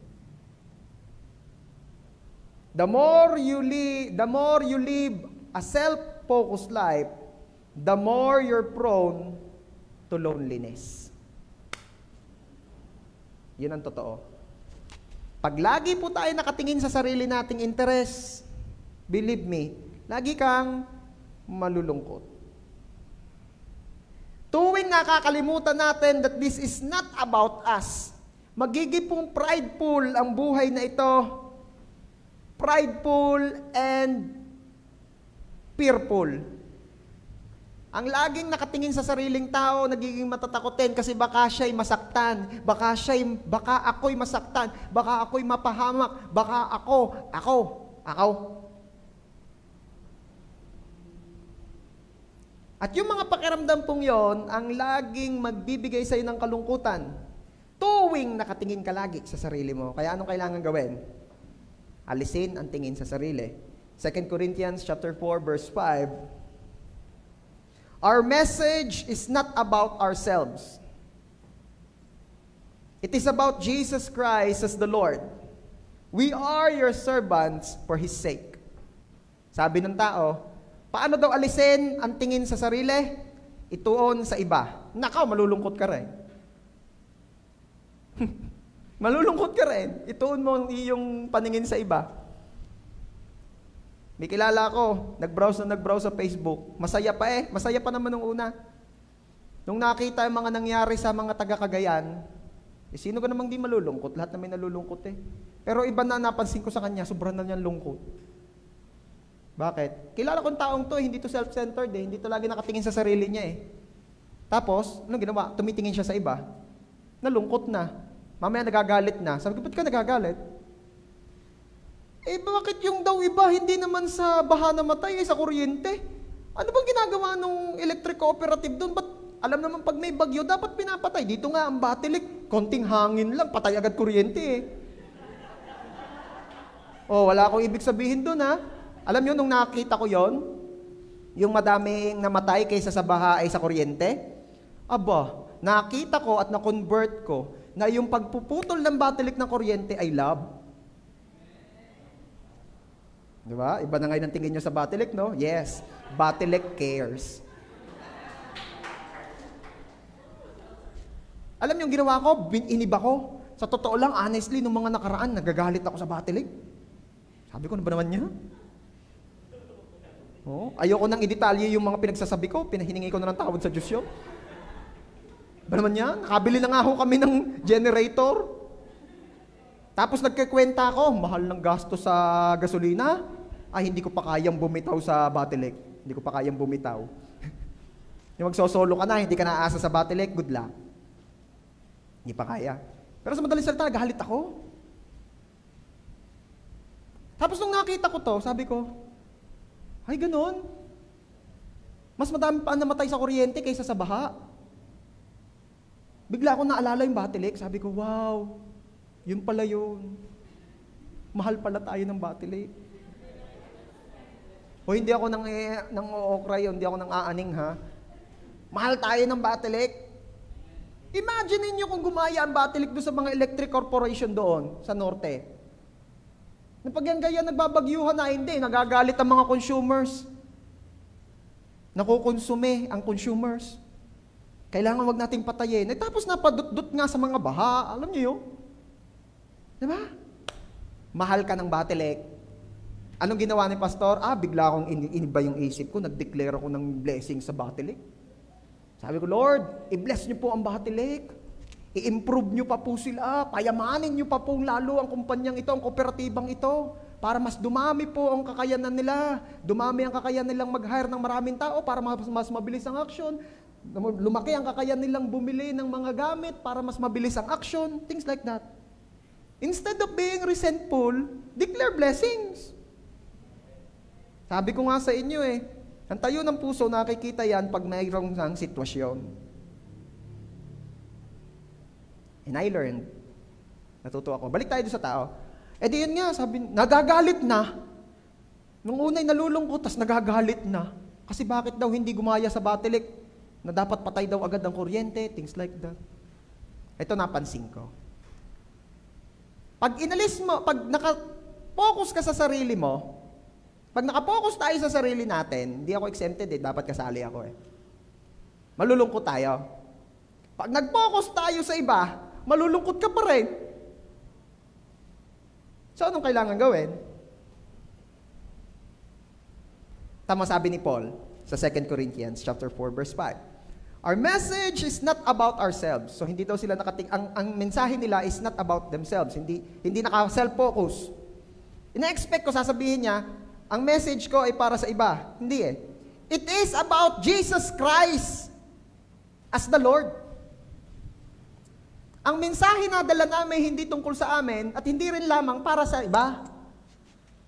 The more you live a self-focused life, the more you're prone to loneliness. Yun ang totoo. Pag lagi po tayo nakatingin sa sarili nating interest, believe me, lagi kang malulungkot. Tuwing nakakalimutan natin that this is not about us, magiging pong prideful ang buhay na ito. Prideful and fearful. Ang laging nakatingin sa sariling tao, nagiging matatakotin kasi baka siya'y masaktan, baka ako'y masaktan, baka ako'y mapahamak, baka ako. At yung mga pakiramdam pong yon, ang laging magbibigay sa'yo ng kalungkutan, tuwing nakatingin ka lagi sa sarili mo. Kaya anong kailangan gawin? Alisin ang tingin sa sarili. 2 Corinthians chapter 4, verse 5, our message is not about ourselves. It is about Jesus Christ as the Lord. We are your servants for His sake. Sabi ng tao, paano daw alisin ang tingin sa sarili? Ituon sa iba. Nakaw, malulungkot ka rin. Malulungkot ka rin. Ituon mo yung paningin sa iba. May kilala ko, nag-browse sa Facebook. Masaya pa Masaya pa naman nung una. Nung nakita yung mga nangyari sa mga taga-Cagayan, sino ka namang di malulungkot? Lahat na may nalulungkot Pero iba na napansin ko sa kanya, sobrang na niyang lungkot. Bakit? Kilala kong taong to, hindi to self-centered hindi to lagi nakatingin sa sarili niya Tapos, anong ginawa? Tumitingin siya sa iba. Nalungkot na. Mamaya nagagalit na. Sabi ko, ba't ka nagagalit? Bakit yung daw iba, hindi naman sa baha namatay, sa kuryente? Ano bang ginagawa nung electric cooperative doon? Ba't alam naman pag may bagyo, dapat pinapatay. Dito nga ang Batilik, konting hangin lang, patay agad kuryente wala akong ibig sabihin doon Alam nyo, nung nakita ko yon, yung madaming namatay kaysa sa baha ay sa kuryente, nakita ko at na-convert ko na yung pagpuputol ng Batilik ng kuryente ay love. Diba? Iba na ngayon ang tingin nyo sa Batilik, no? Yes, Batilik cares. Alam niyo yung ginawa ko? Iniba ko. Sa totoo lang, honestly, nung mga nakaraan, nagagalit ako sa Batilik. Sabi ko, ano ba naman niya? Ayoko nang i-detalye yung mga pinagsasabi ko. Pinahiningi ko na ng tawad sa Diyos yun. Ba naman niya? Nakabili na nga ho kami ng generator. Tapos nagkikwenta ako, mahal ng gasto sa gasolina. Hindi ko pa kayang bumitaw sa Batilik. Hindi ko pa kayang bumitaw. Yung magsosolo ka na, hindi ka naasa sa Batilik, good luck. Hindi pa kaya. Pero sa madaling salita, nagalit ako. Tapos nung nakita ko to, sabi ko, ay ganon. Mas madami pa namatay sa kuryente kaysa sa baha. Bigla ako naalala yung Batilik, sabi ko, wow, yun pala yun. Mahal pala tayo ng Batilik. Hindi ako nang ookray yun, hindi ako nang aaning Mahal tayo ng Batilik. Imagine niyo kung gumaya ang Batilik doon sa mga electric corporation doon sa norte. Pag yan gaya nagbabagyuhan na hindi, nagagalit ang mga consumers. Nakukonsume ang consumers. Kailangan wag nating patayin. Tapos napadut-dut nga sa mga baha. Alam niyo yun? Diba? Mahal ka ng Batilik. Anong ginawa ni Pastor? Bigla akong iniba yung isip ko. Nag-declare ako ng blessing sa Batilik. Sabi ko, Lord, i-bless niyo po ang Batilik. I-improve niyo pa po sila. Payamanin niyo pa po lalo ang kumpanyang ito, ang kooperatibang ito. Para mas dumami po ang kakayanan nila. Dumami ang kakayanan nilang mag-hire ng maraming tao para mas mabilis ang action. Lumaki ang kakayanan nilang bumili ng mga gamit para mas mabilis ang action. Things like that. Instead of being resentful, declare blessings. Sabi ko nga sa inyo ang tayo ng puso, nakikita yan pag mayroong ng sitwasyon. And I learned. Natuto ako. Balik tayo sa tao. Di yun nga, sabi, nagagalit na. Nung unay nalulungkot, tas nagagalit na. Kasi bakit daw hindi gumaya sa Batilik? Na dapat patay daw agad ang kuryente, things like that. Ito napansin ko. Pag inalis mo, pag naka-focus ka sa sarili mo, pag naka-focus tayo sa sarili natin, hindi ako exempted dapat kasali ako Malulungkot tayo. Pag nag-focus tayo sa iba, malulungkot ka pa rin. So, anong kailangan gawin? Tama sabi ni Paul sa 2 Corinthians chapter 4, verse 5. Our message is not about ourselves. So, hindi daw sila ang mensahe nila is not about themselves. Hindi naka-self-focus. Ina-expect ko, sasabihin niya, ang message ko ay para sa iba. Hindi It is about Jesus Christ as the Lord. Ang mensahe na dala namin hindi tungkol sa amin at hindi rin lamang para sa iba.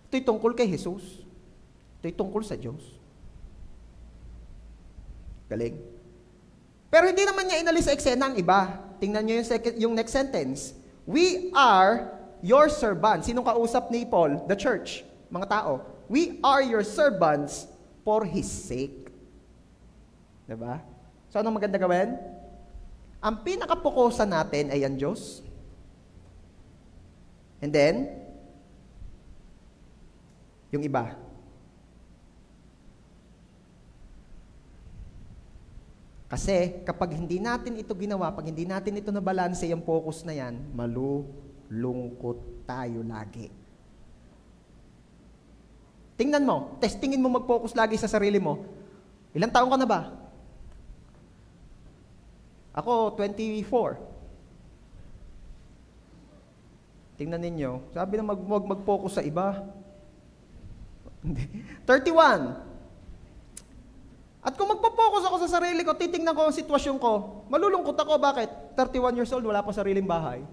Ito'y tungkol kay Jesus. Ito'y tungkol sa Diyos. Galing. Pero hindi naman niya inalis sa eksena ang iba. Tingnan niyo yung next sentence. We are your servants. Sinong kausap ni Paul? The church. Mga tao. We are your servants for His sake. Diba? So, anong maganda gawin? Ang pinakapokusan natin ay ang Diyos. And then, yung iba. Kasi, kapag hindi natin ito ginawa, pag hindi natin ito nabalanse, yung focus na yan, malulungkot tayo lagi. Tingnan mo, testingin mo mag-focus lagi sa sarili mo. Ilang taon ka na ba? Ako, 24. Tingnan ninyo, sabi na huwag mag-focus sa iba. 31. At kung magpo-focus ako sa sarili ko, titingnan ko ang sitwasyon ko, malulungkot ako. Bakit? 31 years old, wala pang sariling bahay.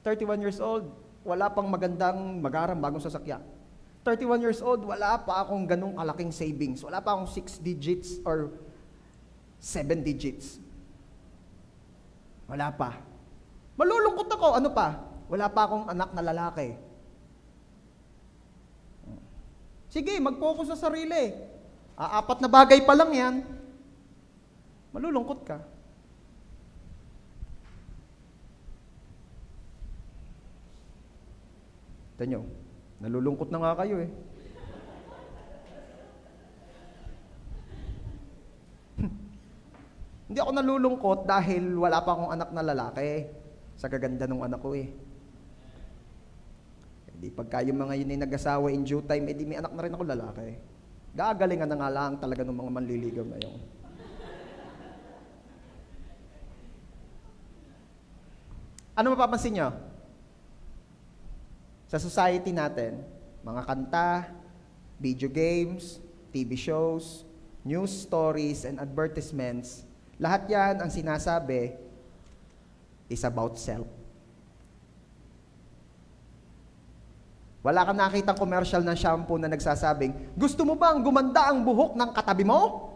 31 years old, wala pang magandang mag-aram, bagong sasakyan. 31 years old, wala pa akong ganung kalaking savings. Wala pa akong 6 digits or 7 digits. Wala pa. Malulungkot ako. Ano pa? Wala pa akong anak na lalaki. Sige, mag-focus sa sarili. 4 na bagay pa lang yan. Malulungkot ka. Ito nyo, nalulungkot na nga kayo eh. Hindi ako nalulungkot dahil wala pa akong anak na lalaki. Sa gaganda ng anak ko eh. Hindi pagka yung mga yun ay nag-asawa in due time, edi may anak na rin ako lalaki. Gagalingan na nga lang talaga ng mga manliligaw na yun. Ano mapapansin nyo? Sa society natin, mga kanta, video games, TV shows, news stories, and advertisements, lahat yan ang sinasabi is about self. Wala kang nakitang commercial ng shampoo na nagsasabing, gusto mo bang gumanda ang buhok ng katabi mo?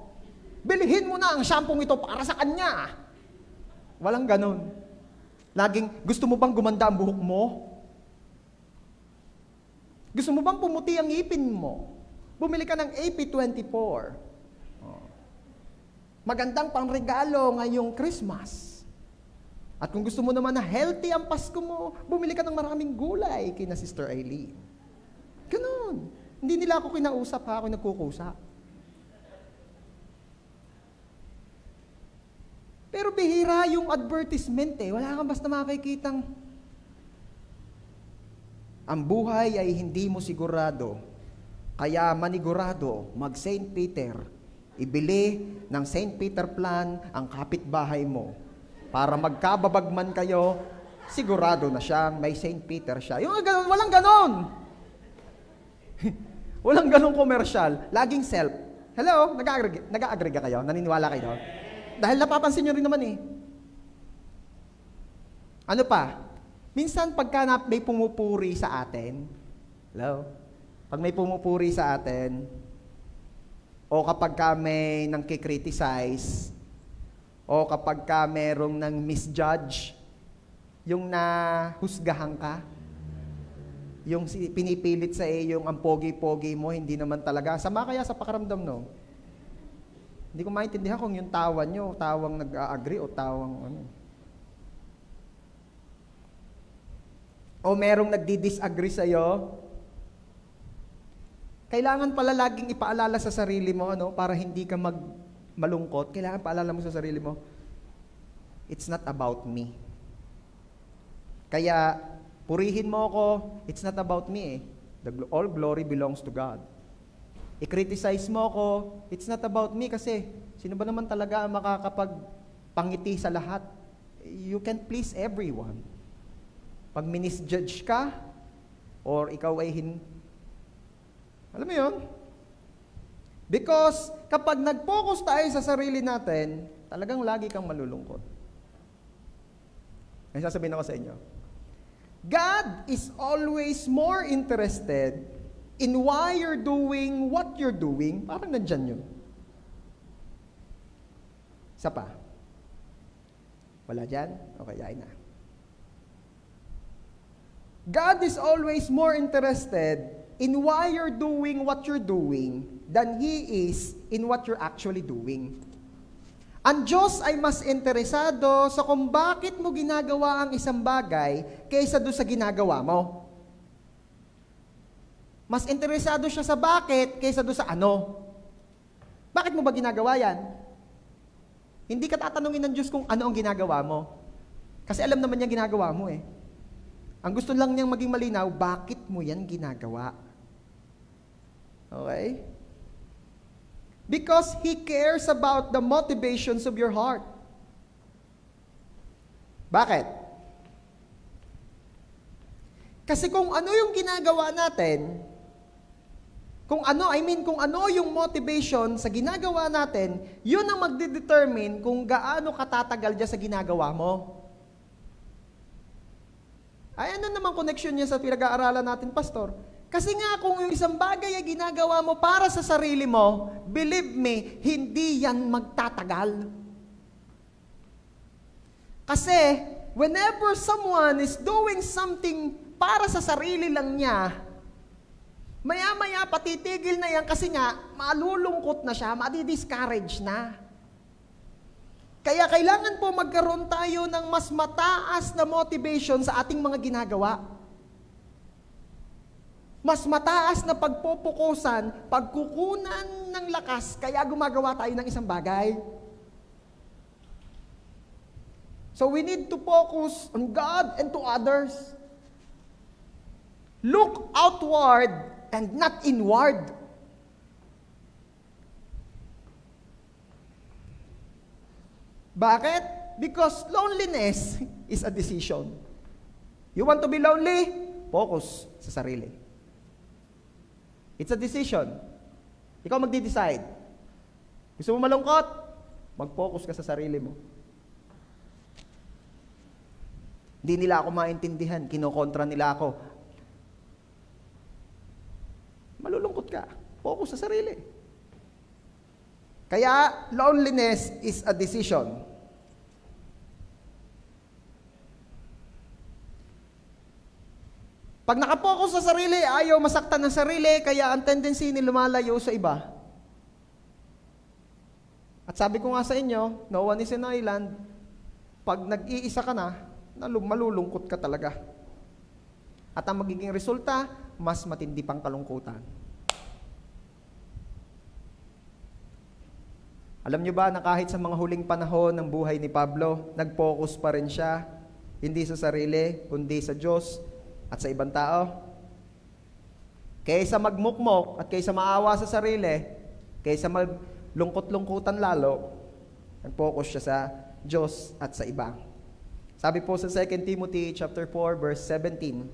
Bilhin mo na ang shampoo ito para sa kanya. Walang ganun. Laging, gusto mo bang gumanda ang buhok mo? Gusto mo bang pumuti ang ngipin mo? Bumili ka ng AP24. Magandang pangregalo ngayong Christmas. At kung gusto mo naman na healthy ang Pasko mo, bumili ka ng maraming gulay kina Sister Eileen. Ganun. Hindi nila ako kinausap, ako nagkukusa. Pero bihira yung advertisement eh. Wala kang basta makikitang ang buhay ay hindi mo sigurado. Kaya manigurado, mag-St. Peter, ibili ng St. Peter plan ang kapitbahay mo. Para magkababagman kayo, sigurado na siyang may St. Peter siya. Yung ganun, walang ganon. Walang ganong commercial. Laging self. Hello? Nag-a-agree ka kayo? Naniniwala kayo? Dahil napapansin nyo rin naman eh. Ano pa? Minsan pagka may pumupuri sa atin, hello? Pag may pumupuri sa atin, o kapag ka may nangkikriticize, o kapag ka merong nang misjudge, yung nahusgahan ka, yung pinipilit sa yung ang pogi-pogi mo, hindi naman talaga. Sama kaya sa pakaramdam, no? Hindi ko maintindihan kung yung tawa nyo, tawang nag-a-agree o tawang ano. O merong nagdi-disagree sa'yo, kailangan pala laging ipaalala sa sarili mo, ano, para hindi ka malungkot, kailangan paalala mo sa sarili mo, it's not about me. Kaya, purihin mo ako, it's not about me eh. All glory belongs to God. I-criticize mo ako, it's not about me kasi sino ba naman talaga ang makakapagpangiti sa lahat? You can't please everyone. Pag minisjudge ka, or ikaw ay alam mo yun? Because kapag nag-focus tayo sa sarili natin, talagang lagi kang malulungkot. May sasabihin ako sa inyo. God is always more interested in why you're doing what you're doing. Parang nandyan yun. Isa pa. Wala dyan? Okay, yain na. God is always more interested in why you're doing what you're doing than He is in what you're actually doing. Ang Diyos ay mas interesado sa kung bakit mo ginagawa ang isang bagay kaysa doon sa ginagawa mo. Mas interesado siya sa bakit kaysa doon sa ano. Bakit mo ba ginagawa yan? Hindi ka tatanungin ng Diyos kung ano ang ginagawa mo. Kasi alam naman niya ginagawa mo eh. Ang gusto lang niyang maging malinaw, bakit mo yan ginagawa? Okay? Because He cares about the motivations of your heart. Bakit? Kasi kung ano yung ginagawa natin, kung ano yung motivation sa ginagawa natin, yun ang magdedetermine kung gaano katatagal dyan sa ginagawa mo. Ay, ano naman connection niya sa pinag-aaralan natin, Pastor? Kasi nga, kung yung isang bagay ay ginagawa mo para sa sarili mo, believe me, hindi yan magtatagal. Kasi, whenever someone is doing something para sa sarili lang niya, maya-maya patitigil na yan kasi nga, malulungkot na siya, madi-discourage na. Kaya kailangan po magkaroon tayo ng mas mataas na motivation sa ating mga ginagawa. Mas mataas na pagpupukusan, pagkukunan ng lakas, kaya gumagawa tayo ng isang bagay. So we need to focus on God and to others. Look outward and not inward. Bakit? Because loneliness is a decision. You want to be lonely? Focus sa sarili. It's a decision. Ikaw magdi-decide. Gusto mo malungkot? Mag-focus ka sa sarili mo. Hindi nila ako maintindihan, kinokontra nila ako. Malulungkot ka. Focus sa sarili. Kaya, loneliness is a decision. Pag nakapokus sa sarili, ayaw masaktan ng sarili, kaya ang tendency ni lumalayo sa iba. At sabi ko nga sa inyo, no one is an island, pag nag-iisa ka na, malulungkot ka talaga. At ang magiging resulta, mas matindi pang kalungkutan. Alam nyo ba na kahit sa mga huling panahon ng buhay ni Pablo, nag-focus pa rin siya, hindi sa sarili, kundi sa Diyos at sa ibang tao? Kaysa magmukmok at kaysa maawa sa sarili, kaysa maglungkot-lungkutan lalo, nag-focus siya sa Diyos at sa iba. Sabi po sa 2 Timothy chapter 4 verse 17,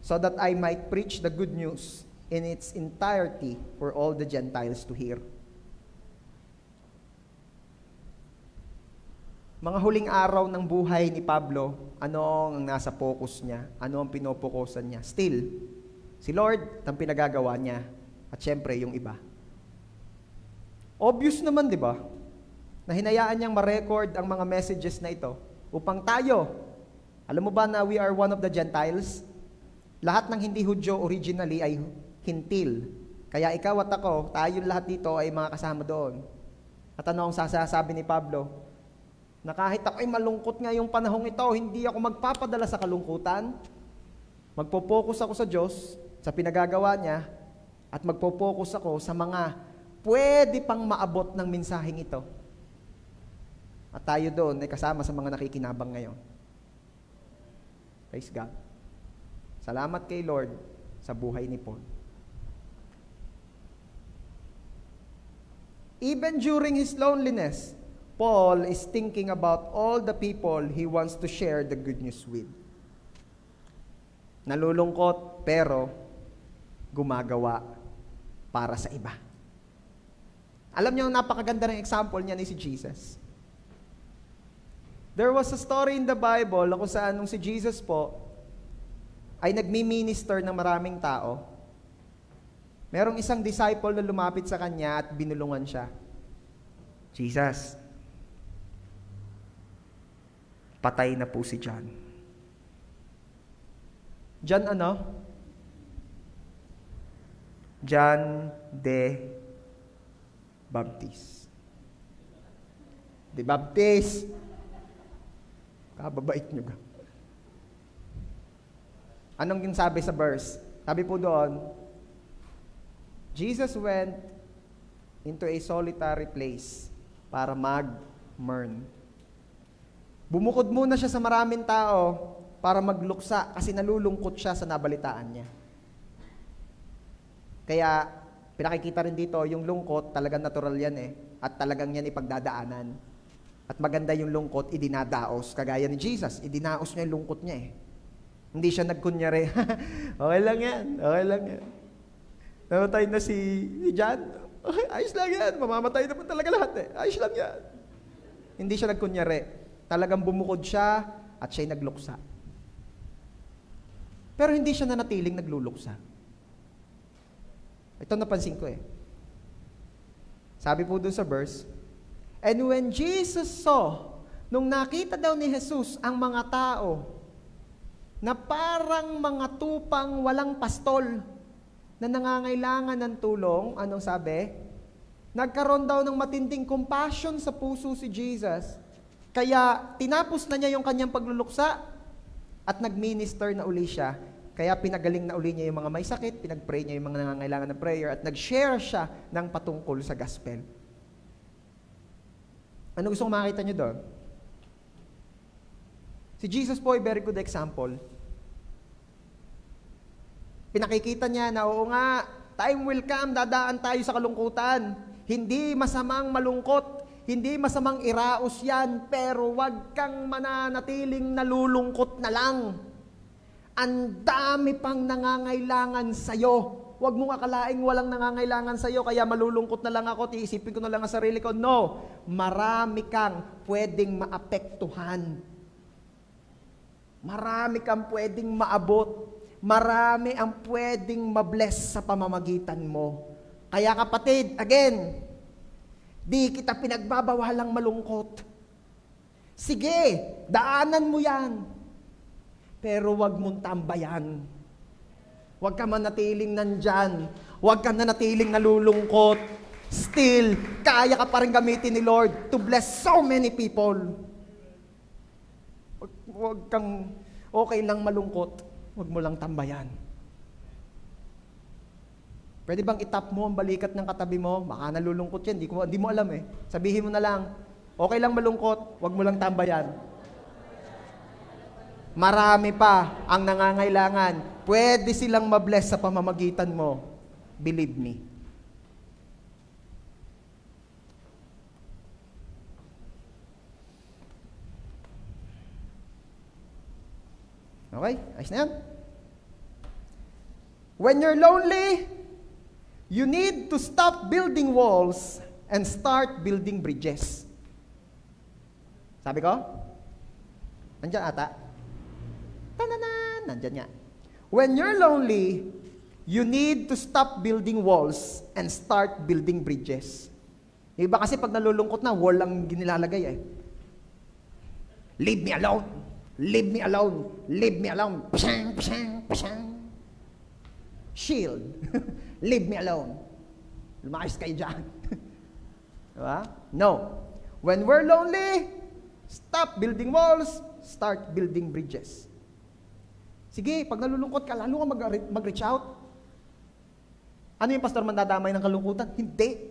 so that I might preach the good news in its entirety for all the Gentiles to hear. Mga huling araw ng buhay ni Pablo, ano ang nasa focus niya? Ano ang pinopokusan niya? Still, si Lord ang pinagagawa niya. At syempre, yung iba. Obvious naman, di ba? Na hinayaan niyang ma-record ang mga messages na ito upang tayo, alam mo ba na we are one of the Gentiles? Lahat ng hindi Hudyo originally ay hintil. Kaya ikaw at ako, tayo lahat dito ay mga kasama doon. At ano ang sasabi ni Pablo? Na kahit ako ay malungkot ngayong panahong ito, hindi ako magpapadala sa kalungkutan. Magpo-focus ako sa Diyos, sa pinagagawa niya, at magpo-focus ako sa mga pwede pang maabot ng mensaheng ito. At tayo doon ay kasama sa mga nakikinabang ngayon. Praise God. Salamat kay Lord sa buhay ni Paul. Even during his loneliness, Paul is thinking about all the people he wants to share the good news with. Nalulungkot, pero gumagawa para sa iba. Alam niyo, napakaganda ng example niya ni si Jesus. There was a story in the Bible kung saan nung si Jesus po ay nagmi-minister ng maraming tao. Merong isang disciple na lumapit sa kanya at binulungan siya. Jesus, patay na po si John. John ano? John the Baptist. The Baptist. Kababait nyo ka. Anong ginsabi sa verse? Sabi po doon, Jesus went into a solitary place para mag-mourn. Bumukod muna siya sa maraming tao para magluksa kasi nalulungkot siya sa nabalitaan niya. Kaya, pinakikita rin dito, yung lungkot, talagang natural yan eh. At talagang yan ipagdadaanan. At maganda yung lungkot, idinadaos. Kagaya ni Jesus, idinaos niya yung lungkot niya eh. Hindi siya nagkunyari, okay lang yan, okay lang yan. Namatay na si John, okay, ayos lang yan, mamamatay naman talaga lahat eh, ayos lang yan. Hindi siya nagkunyari, talagang bumukod siya at siya'y nagluksa. Pero hindi siya nanatiling nagluluksa. Ito napansin ko eh. Sabi po dun sa verse, and when Jesus saw, nung nakita daw ni Jesus ang mga tao, na parang mga tupang walang pastol, na nangangailangan ng tulong, anong sabi? Nagkaroon daw ng matinding compassion sa puso si Jesus, kaya tinapos na niya yung kanyang pagluluksa, at nag-minister na uli siya. Kaya pinagaling na uli niya yung mga may sakit, pinag-pray niya yung mga nangangailangan ng prayer, at nag-share siya ng patungkol sa gospel. Ano gusto kong makita niyo doon? Si Jesus po ay very good example. Pinakikita niya na oo nga, time will come, dadaan tayo sa kalungkutan. Hindi masamang malungkot, hindi masamang iraos yan, pero wag kang mananatiling nalulungkot na lang. Ang dami pang nangangailangan sa'yo. Huwag mong akalaing walang nangangailangan sa'yo, kaya malulungkot na lang ako, tiisipin ko na lang ang sarili ko. No, marami kang pwedeng maapektuhan. Marami kang pwedeng maabot. Marami ang pwedeng mabless sa pamamagitan mo. Kaya kapatid, again, di kita pinagbabawalang malungkot. Sige, daanan mo yan. Pero wag mong tambayan. Huwag ka manatiling nandyan. Huwag ka nanatiling nalulungkot. Still, kaya ka pa rin gamitin ni Lord to bless so many people. Huwag kang okay lang malungkot. Huwag mo lang tambayan. Pwede bang itap mo ang balikat ng katabi mo? Baka nalulungkot yan. Di mo alam eh. Sabihin mo na lang, okay lang malungkot, huwag mo lang tambayan. Marami pa ang nangangailangan. Pwede silang mabless sa pamamagitan mo. Believe me. Okay? Ayos na yan. When you're lonely, you need to stop building walls and start building bridges. Sabi ko? Nandiyan ata? Tananan! Nandiyan nga. When you're lonely, you need to stop building walls and start building bridges. Yung iba kasi pag nalulungkot na, wall lang ginilalagay eh. Leave me alone! Leave me alone! Leave me alone! Pshang! Pshang! Pshang! Shield! Leave me alone! Lumayas kayo dyan. Diba? No. When we're lonely, stop building walls, start building bridges. Sige, pag nalulungkot ka, lalo ka mag-reach out. Ano yung pastor, mandadamay ng kalungkutan? Hindi.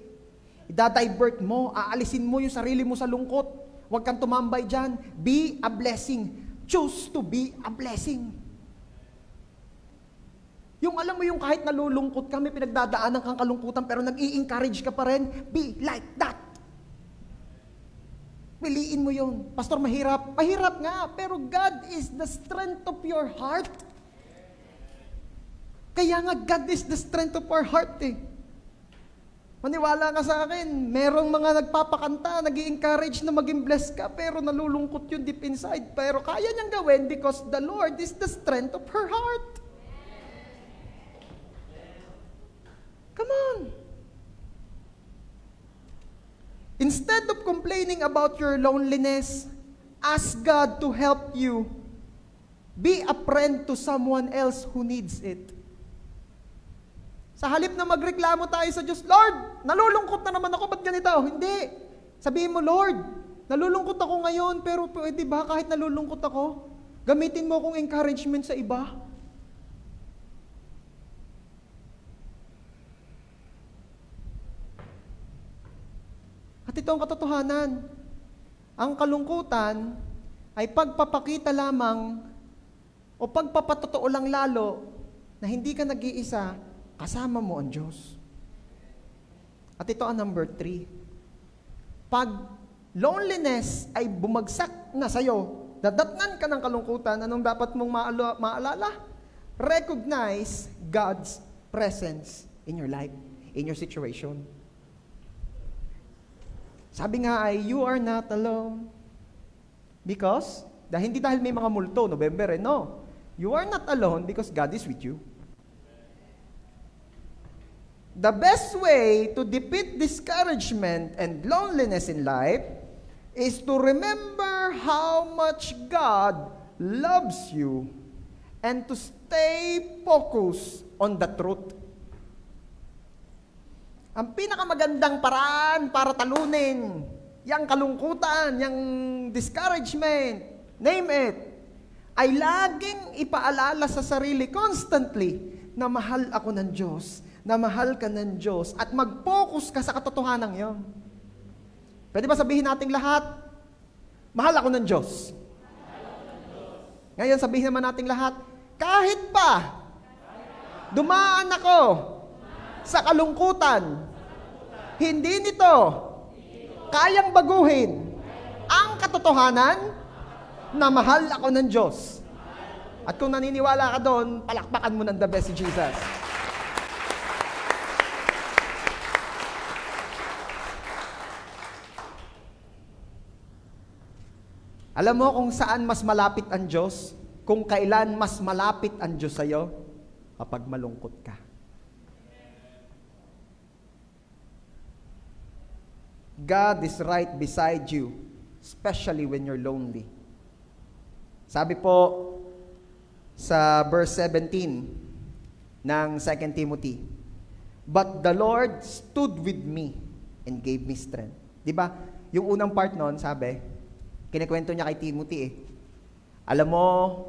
Ida-divert mo, aalisin mo yung sarili mo sa lungkot. Huwag kang tumambay dyan. Be a blessing. Choose to be a blessing. Yung alam mo yung kahit nalulungkot ka, may pinagdadaanan kang kalungkutan, pero nag-i-encourage ka pa rin, be like that. Piliin mo yun. Pastor, mahirap. Mahirap nga, pero God is the strength of your heart. Kaya nga, God is the strength of our heart eh. Maniwala ka sa akin, merong mga nagpapakanta, nag-i-encourage na maging blessed ka, pero nalulungkot yun deep inside. Pero kaya niyang gawin because the Lord is the strength of her heart. Come on. Instead of complaining about your loneliness, ask God to help you. Be a friend to someone else who needs it. Sa halip na magreklamo tayo sa Diyos, Lord, nalulungkot na naman ako, ba't ganito? Hindi. Sabihin mo, Lord, nalulungkot ako ngayon, pero pwede ba kahit nalulungkot ako, gamitin mo akong encouragement sa iba? At ito ang katotohanan. Ang kalungkutan ay pagpapakita lamang o pagpapatotoo lang lalo na hindi ka nag-iisa kasama mo ang Diyos. At ito ang number 3. Pag loneliness ay bumagsak na sa'yo, dadatnan ka ng kalungkutan, anong dapat mong maalala? Recognize God's presence in your life, in your situation. Sabi nga ay, you are not alone. Because, hindi dahil may mga multo, November, no. You are not alone because God is with you. The best way to defeat discouragement and loneliness in life is to remember how much God loves you and to stay focused on the truth. Ang pinakamagandang paraan para talunin yang kalungkutan, yang discouragement, name it, ay laging ipaalala sa sarili constantly na mahal ako ng Diyos, na mahal ka ng Diyos, at mag-focus ka sa katotohanan yon. Pwede ba sabihin nating lahat, mahal ako ng Diyos? Ngayon sabihin naman nating lahat, kahit pa dumaan ako sa kalungkutan, hindi nito kayang baguhin ang katotohanan na mahal ako ng Diyos. At kung naniniwala ka doon, palakpakan mo ng the best si Jesus. Alam mo kung saan mas malapit ang Diyos? Kung kailan mas malapit ang Diyos sa'yo? Kapag malungkot ka. God is right beside you, especially when you're lonely. Sabi po sa verse 17 ng 2 Timothy, but the Lord stood with me and gave me strength. Diba? Yung unang part nun, sabi, kinikwento niya kay Timothy Alam mo,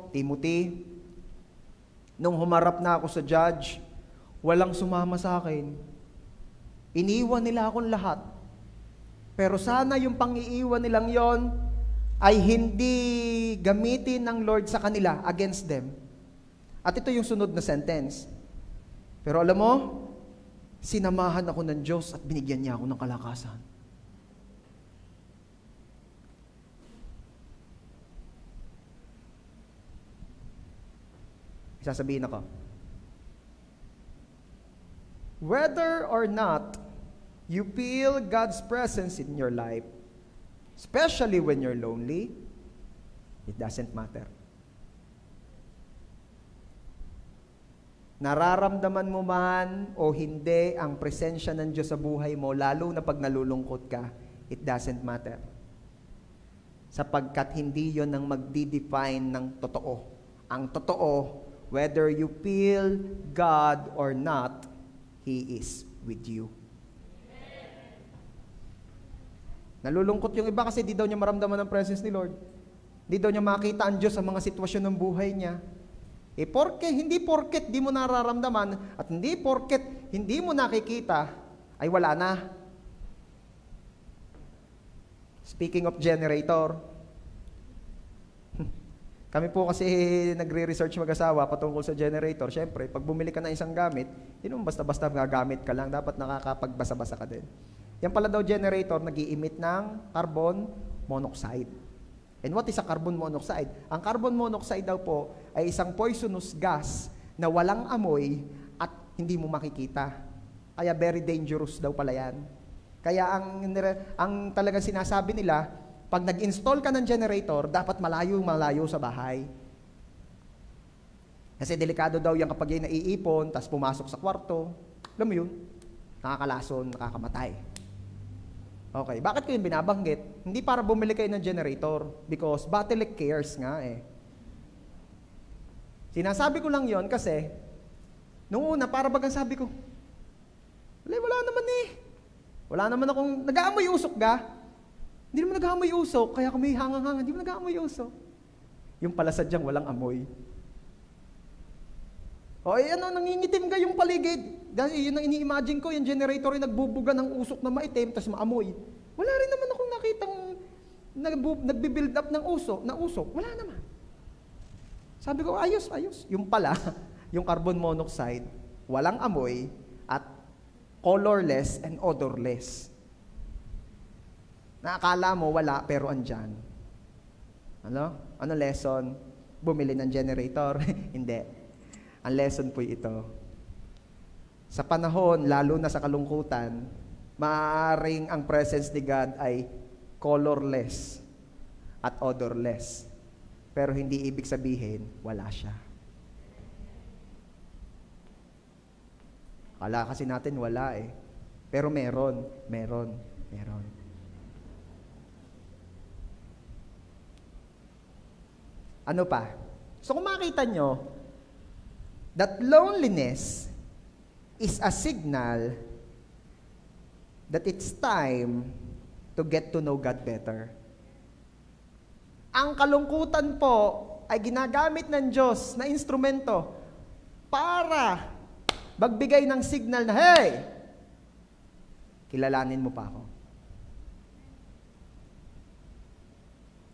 Timothy, nung humarap na ako sa judge, walang sumama sa akin. Iniwan nila akong lahat. Pero sana yung pang-iiwan nilang yon ay hindi gamitin ng Lord sa kanila against them. At ito yung sunod na sentence. Pero alam mo, sinamahan ako ng Diyos at binigyan niya ako ng kalakasan. Sasabihin ako, whether or not you feel God's presence in your life, especially when you're lonely, it doesn't matter. Nararamdaman mo man o hindi ang presensya ng Diyos sa buhay mo, lalo na pag nalulungkot ka, it doesn't matter. Sapagkat hindi yon ang magdi-define ng totoo. Ang totoo, whether you feel God or not, He is with you. Nalulungkot yung iba kasi di daw niya maramdaman ang presence ni Lord. Di daw niya makita ang Diyos sa mga sitwasyon ng buhay niya. Hindi porket di mo nararamdaman at hindi porket hindi mo nakikita, ay wala na. Speaking of generator, kami po kasi nagre-research mag-asawa patungkol sa generator. Siyempre, pag bumili ka ng isang gamit, hindi naman basta-basta gagamit ka lang. Dapat nakakapagbasa-basa ka din. Yan pala daw generator, nag-i-emit ng carbon monoxide. And what is a carbon monoxide? Ang carbon monoxide daw po ay isang poisonous gas na walang amoy at hindi mo makikita. Kaya very dangerous daw pala yan. Kaya ang talagang sinasabi nila, pag nag-install ka ng generator, dapat malayo sa bahay. Kasi delikado daw yan kapag yan naiipon, tapos pumasok sa kwarto. Alam mo yun? Nakakalason, nakakamatay. Okay, bakit ko yun binabanggit? Hindi para bumili kayo ng generator, because Battelec cares nga eh. Sinasabi ko lang yon kasi, nung una, para bagang sabi ko, wala naman eh. Wala naman akong, nag-aamoy usok ga? Hindi naman nag-aamoy usok, kaya kung may hangang-hangang, hindi mo nag-aamoy usok. Yung pala sadyang walang amoy. O nangingitim ka yung paligid. Dahil yun ang ini-imagine ko, yung generator yung nagbubuga ng usok na maitim, tapos maamoy. Wala rin naman akong nakitang nagbi-build up ng usok. Wala naman. Sabi ko, ayos. Yung pala, yung carbon monoxide, walang amoy, at colorless and odorless. Naakala mo wala pero andyan. Ano? Ano lesson? Bumili ng generator? Hindi. Ang lesson po ito. Sa panahon, lalo na sa kalungkutan, maaaring ang presence ni God ay colorless at odorless. Pero hindi ibig sabihin, wala siya. Akala kasi natin wala eh. Pero meron. Ano pa? So kung makita nyo, that loneliness is a signal that it's time to get to know God better. Ang kalungkutan po ay ginagamit ng Diyos na instrumento para magbigay ng signal na, hey, kilalanin mo pa ako.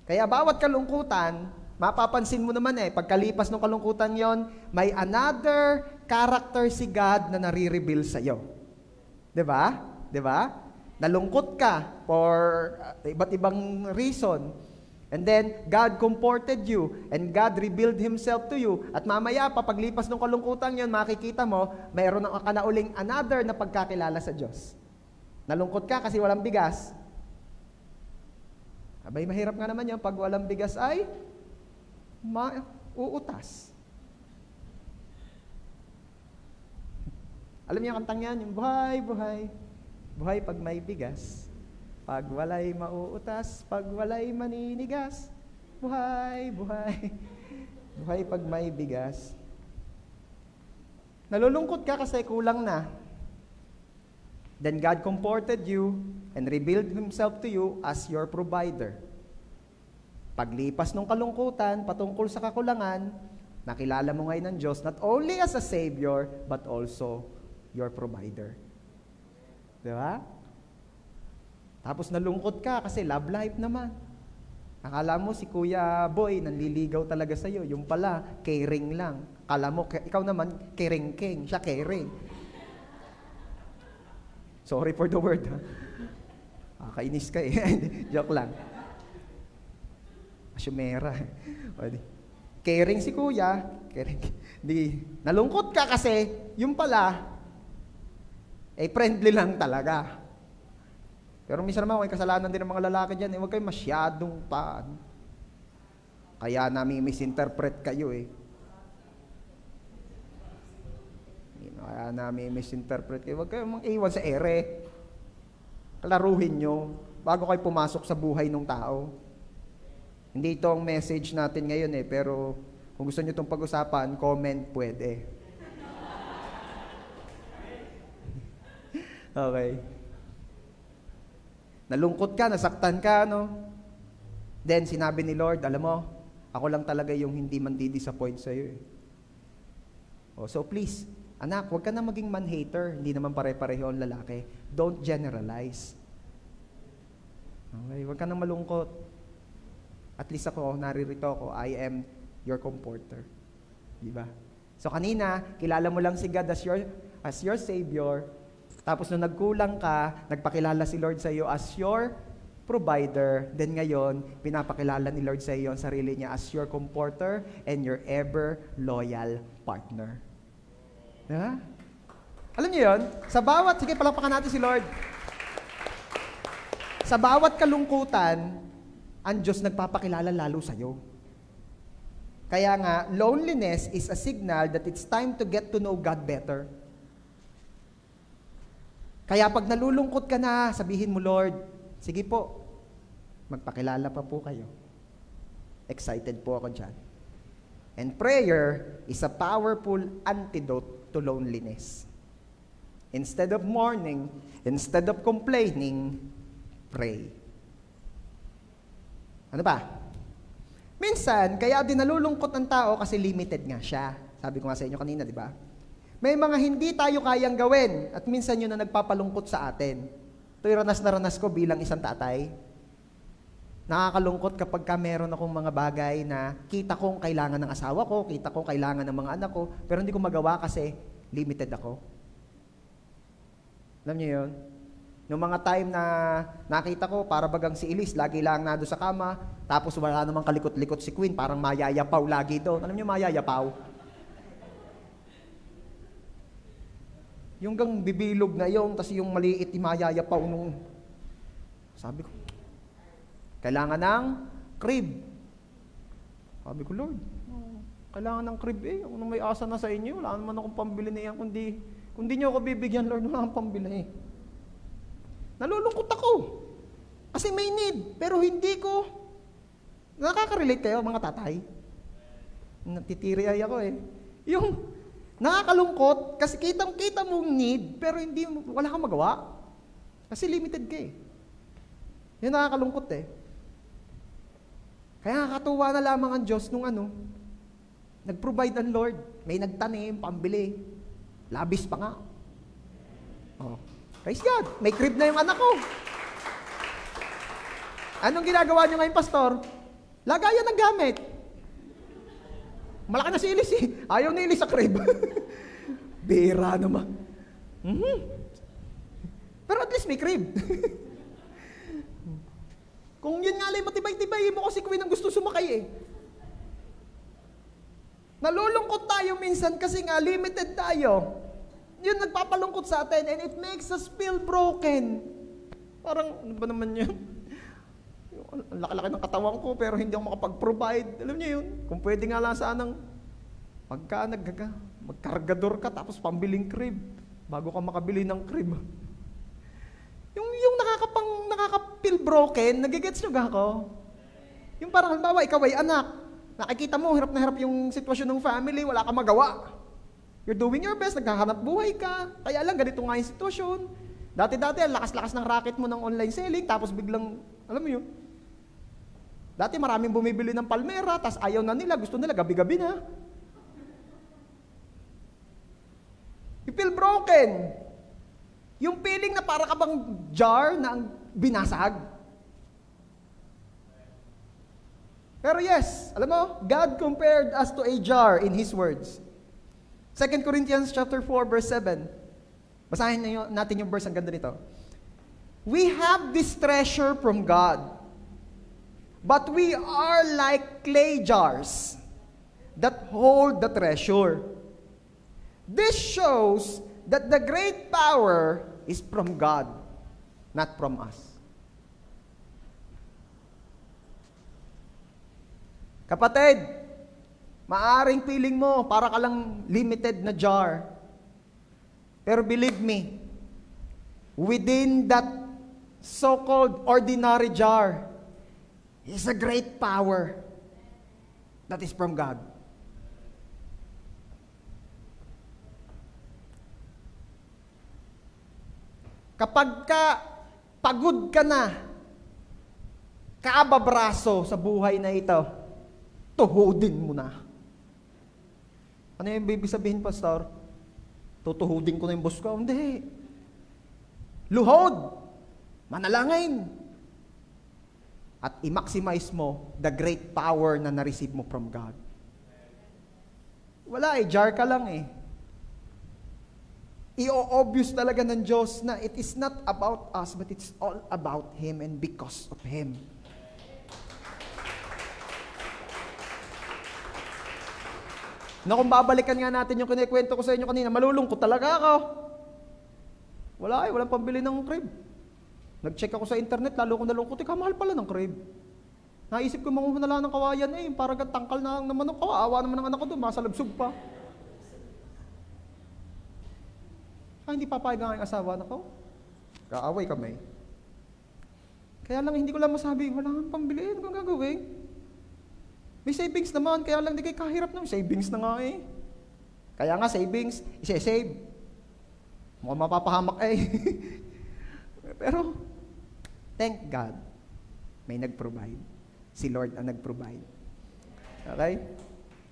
Kaya bawat kalungkutan, mapapansin mo naman pagkalipas ng kalungkutan yon, may another character si God na nare-reveal sa'yo. Diba? Nalungkot ka for iba't ibang reason. And then, God comforted you and God revealed Himself to you. At mamaya, paglipas ng kalungkutan yon, makikita mo, mayroon ka na uling another na pagkakilala sa Diyos. Nalungkot ka kasi walang bigas. Abay, mahirap nga naman yun. Pag walang bigas ay uutas. Alam niyo ang kantang yan, yung buhay, buhay. Buhay pag may bigas. Pag walay mauutas, pag walay maninigas. Buhay, buhay. Buhay pag may bigas. Nalulungkot ka kasi kulang na. Then God comforted you and revealed Himself to you as your provider. Paglipas ng kalungkutan, patungkol sa kakulangan, nakilala mo ngayon ng Diyos not only as a Savior, but also your provider. Diba? Tapos nalungkot ka kasi love life naman. Akala mo si Kuya Boy nanliligaw talaga sa'yo. Yung pala, caring lang. Akala mo, ikaw naman, caring-king. Siya caring. Sorry for the word. Kainis ka eh. Joke lang. Asyumera. Caring si Kuya. Caring. Nalungkot ka kasi, yung pala, friendly lang talaga. Pero minsan naman, may kasalanan din ng mga lalaki dyan. Huwag kayo masyadong kaya namin misinterpret kayo eh. Kaya namin misinterpret kayo. Huwag kayo mang-iwan sa ere. Kalaruhin nyo bago kayo pumasok sa buhay ng tao. Hindi ito ang message natin ngayon eh. Pero kung gusto nyo itong pag-usapan, comment pwede. Okay. Nalungkot ka, nasaktan ka, no? Then, sinabi ni Lord, alam mo, ako lang talaga yung hindi man di-disappoint sa'yo eh. So please, anak, huwag ka na maging man-hater. Hindi naman pare-pareho ang lalaki. Don't generalize. Okay, huwag ka na malungkot. At least ako, naririto ako, I am your comforter. Diba? So kanina, kilala mo lang si God as your Savior. Tapos nung nagkulang ka, nagpakilala si Lord sa iyo as your provider. Then ngayon, pinapakilala ni Lord sa iyo ang sarili niya as your comforter and your ever loyal partner. Diba? Alam niyo yun? Sige, palakpakan natin si Lord. Sa bawat kalungkutan, ang Diyos nagpapakilala lalo sa iyo. Kaya nga, loneliness is a signal that it's time to get to know God better. Kaya pag nalulungkot ka na, sabihin mo, Lord, sige po, magpakilala pa po kayo. Excited po ako dyan. And prayer is a powerful antidote to loneliness. Instead of mourning, instead of complaining, pray. Ano ba? Minsan, kaya din nalulungkot ang tao kasi limited nga siya. Sabi ko nga sa inyo kanina, di ba? May mga hindi tayo kayang gawin at minsan yun na nagpapalungkot sa atin. Ito'y ranas na ranas ko bilang isang tatay. Nakakalungkot kapag meron akong mga bagay na kita kong kailangan ng asawa ko, kita kong kailangan ng mga anak ko, pero hindi ko magawa kasi limited ako. Alam niyo yun? Noong mga time na nakita ko, para bagang si Elise, lagi lang nado sa kama, tapos wala namang kalikot-likot si Queen, parang mayayapaw lagi doon. Alam niyo, mayayapaw? Yung gang bibilog na yung, tas yung maliit, mayayapaw nung... Sabi ko, kailangan ng crib. Sabi ko, Lord, kailangan ng crib eh. Kung may asa na sa inyo, wala naman akong pambili na yan. Kundi nyo ako bibigyan, Lord, wala akong pambili eh. Nalulungkot ako. Kasi may need, pero hindi ko. Nakaka-relate kayo, mga tatay? Natitiri ako eh. Yung nakakalungkot, kasi kitang-kita mong need, pero wala kang magawa. Kasi limited ka eh. Yun nakakalungkot eh. Kaya nakakatuwa na lamang ang Diyos nung nag-provide ang Lord. May nagtanim, pambili. Labis pa nga. Oh. Praise God. May crib na yung anak ko. Anong ginagawa niyo ngayon, Pastor? Lagayan ng gamit. Malaki na si Elise eh. Ayaw ni Elise sa crib. Bira naman. Pero at least may crib. Kung yun nga lang, matibay-tibay mo kasi Queen ang gusto sumakay eh. Nalulungkot tayo minsan kasi nga limited tayo. Yun nagpapalungkot sa atin and it makes us feel broken. Parang, ano ba naman yun? Ang laki-laki ng katawan ko pero hindi ako makapag-provide. Alam niyo yun? Kung pwede nga lang sanang magkargador ka tapos pambiling crib bago ka makabili ng crib. Yung nakaka-feel broken, nagigets nyo ga ako? Yung parang halimbawa, ikaw ay anak. Nakikita mo, hirap na hirap yung sitwasyon ng family, wala kang magawa. You're doing your best, naghahanap buhay ka. Kaya lang, ganito nga yung sitwasyon. Dati-dati, ang lakas-lakas ng racket mo ng online selling, tapos biglang, alam mo yun, dati maraming bumibili ng palmera, tapos ayaw na nila, gusto nila, gabi-gabi na. You feel broken. Yung feeling na para ka bang jar na ang binasag. Pero yes, alam mo, God compared us to a jar in His words. 2 Corinthians chapter 4, verse 7. Basahin natin yung verse, ang ganda nito. We have this treasure from God, but we are like clay jars that hold the treasure. This shows that the great power is from God, not from us. Kapatid, maaring feeling mo para ka lang limited na jar. Pero believe me, within that so-called ordinary jar is a great power that is from God. Kapag pagod ka na, kaababraso sa buhay na ito, tuhudin mo na. Ano yung ibig sabihin, Pastor? Tutuhudin ko na yung boss ko? Hindi. Luhod. Manalangin. At i-maximize mo the great power na na-receive mo from God. Wala jar ka lang eh. I-obvious talaga ng Diyos na it is not about us, but it's all about Him and because of Him. Na kung babalikan nga natin yung kinikwento ko sa inyo kanina, malulungkot talaga ako. Walang pambili ng crib. Nag-check ako sa internet, lalo kong nalungkot, kamahal pala ng crib. Naisip ko manguha na lang ng kawayan para tangkal na naman ng kawawa naman ng anak ko doon, masalabsog pa. Hindi papayag ang aking asawa na ko. Kaaway kami. Kaya lang hindi ko lang masabi, wala kang pambili, ano kang gagawin? May savings naman, kaya lang di kayo kahirap naman. Savings na nga eh. Kaya nga savings, isi-save. Mukhang mapapahamak eh. Pero, thank God, may nag-provide. Si Lord ang nag-provide. Okay?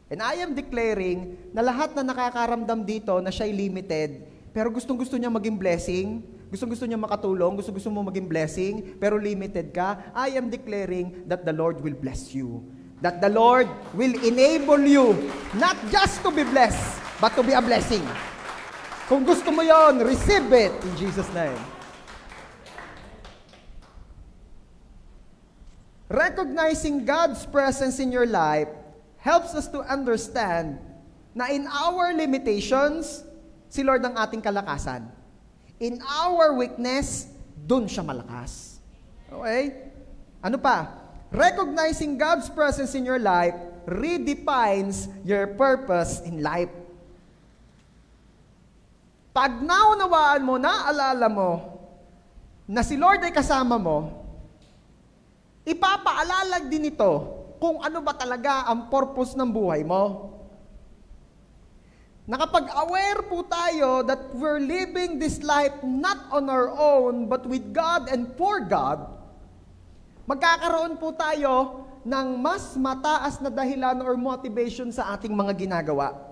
And I am declaring na lahat na nakakaramdam dito na siya'y limited, pero gustong-gusto niya maging blessing, gustong-gusto niya makatulong, gusto mo maging blessing, pero limited ka, I am declaring that the Lord will bless you. That the Lord will enable you not just to be blessed, but to be a blessing. Kung gusto mo yon, receive it in Jesus' name. Recognizing God's presence in your life helps us to understand na in our limitations, si Lord ang ating kalakasan. In our weakness, dun siya malakas. Okay? Ano pa? Recognizing God's presence in your life redefines your purpose in life. Pag naunawaan mo, naalala mo, na si Lord ay kasama mo, ipapaalala din ito kung ano ba talaga ang purpose ng buhay mo. Nakapag-aware po tayo that we're living this life not on our own, but with God and for God, magkakaroon po tayo ng mas mataas na dahilan or motivation sa ating mga ginagawa.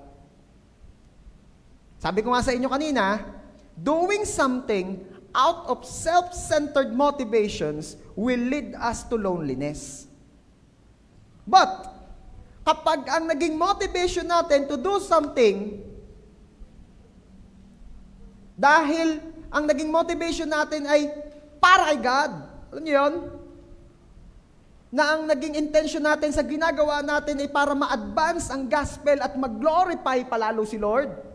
Sabi ko nga sa inyo kanina, doing something out of self-centered motivations will lead us to loneliness. But, kapag ang naging motivation natin to do something, dahil ang naging motivation natin ay para kay God, alam niyo yun? Na ang naging intention natin sa ginagawa natin ay para ma-advance ang gospel at mag-glorify palalo si Lord.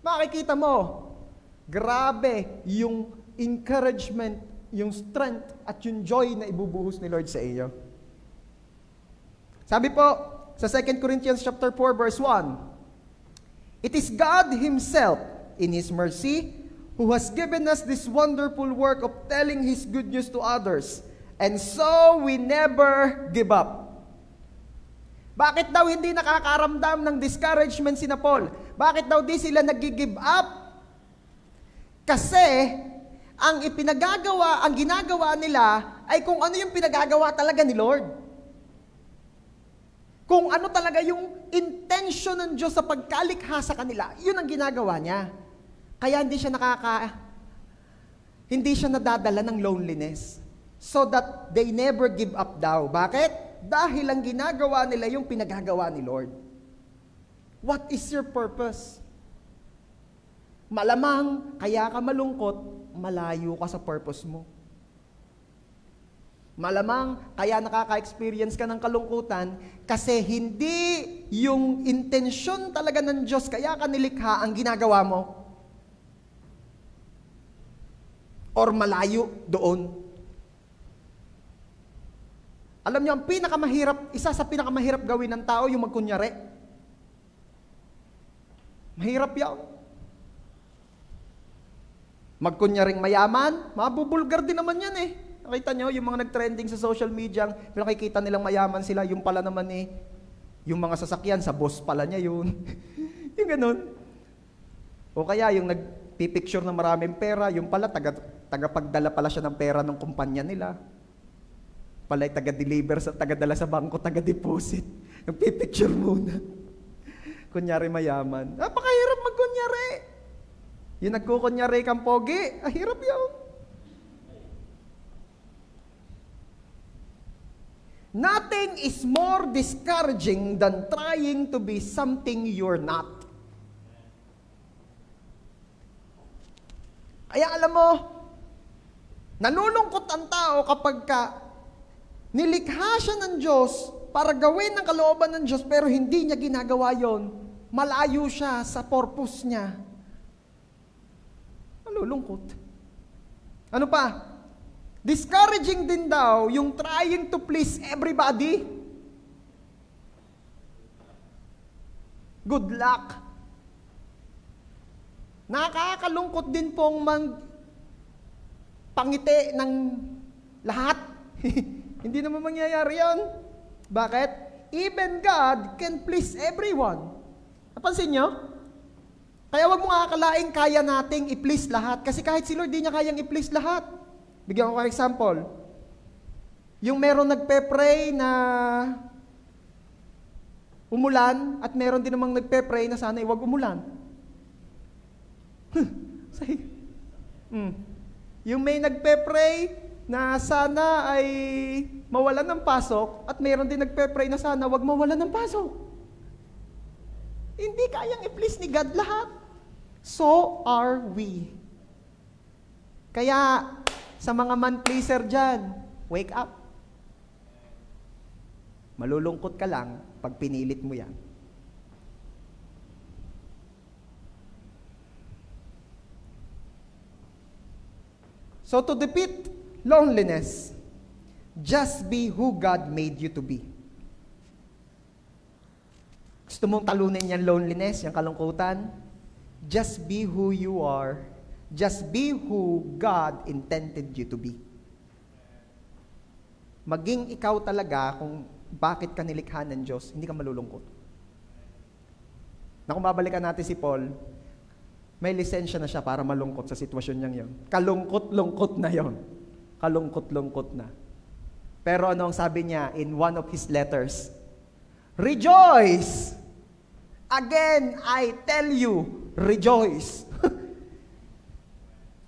Makikita mo, grabe yung encouragement, yung strength, at yung joy na ibubuhos ni Lord sa iyo. Sabi po, sa 2 Corinthians chapter 4, verse 1, it is God Himself, in His mercy, who has given us this wonderful work of telling His good news to others, and so we never give up. Bakit daw hindi nakakaramdam ng discouragement sina Paul? Bakit daw di sila nag-give up? Kasi, ang ginagawa nila ay kung ano yung pinagagawa talaga ni Lord. Kung ano talaga yung intention ng Diyos sa pagkalikha sa kanila, yun ang ginagawa niya. Kaya hindi siya nadadala ng loneliness. So that they never give up daw. Bakit? Dahil ang ginagawa nila yung pinagagawa ni Lord. What is your purpose? Malamang, kaya ka malungkot, malayo ka sa purpose mo. Malamang, kaya nakaka-experience ka ng kalungkutan, kasi hindi yung intensyon talaga ng Diyos, kaya ka nilikha ang ginagawa mo. Or malayo doon. Alam niyo, isa sa pinakamahirap gawin ng tao, yung magkunyari. Mahirap yan. Magkunyaring mayaman, mabubulgar din naman yan eh. Nakita nyo, yung mga nag-trending sa social media, nakikita nilang mayaman sila, yung pala naman eh, yung mga sasakyan, sa boss pala niya yun. Yung ganun. O kaya yung nagpipicture ng maraming pera, yung pala, tagapagdala pala siya ng pera ng kumpanya nila. Pala'y tagadala sa bangko, taga-deposit. Nagpipicture muna. Kunyari mayaman. Napakahirap magkunyari. Yung nagkukunyari kang pogi, hirap yun. Nothing is more discouraging than trying to be something you're not. Kaya alam mo, nalulungkot ang tao kapag nilikha siya ng Diyos para gawin ang kalooban ng Diyos pero hindi niya ginagawa yon. Malayo siya sa purpose niya. Nalulungkot. Ano pa? Discouraging din daw yung trying to please everybody. Good luck. Nakakalungkot din pong pangiti ng lahat. Hindi naman mangyayari yan. Bakit? Even God can please everyone. Napansin nyo? Kaya wag mo akalaing kaya nating i-please lahat. Kasi kahit si Lord, di niya kayang i-please lahat. Bigyan ko ng example. Yung meron nagpe-pray na umulan at meron din namang nagpe-pray na sana iwag umulan. Yung may nagpe-pray na sana ay mawalan ng pasok at meron din nagpe-pray na sana wag mawalan ng pasok. Hindi kayang i-please ni God lahat. So are we. Kaya, sa mga man-pleaser dyan, wake up. Malulungkot ka lang pag pinilit mo yan. So to defeat loneliness, just be who God made you to be. Gusto mong talunin yung loneliness, yung kalungkutan? Just be who you are. Just be who God intended you to be. Maging ikaw talaga kung bakit ka nilikha ng Diyos, hindi ka malulungkot. Na kung babalikan natin si Paul, may lisensya na siya para malungkot sa sitwasyon niyang yon. Kalungkot-lungkot na yon. Kalungkot-lungkot na. Pero ano ang sabi niya in one of his letters? Rejoice! Again, I tell you, rejoice.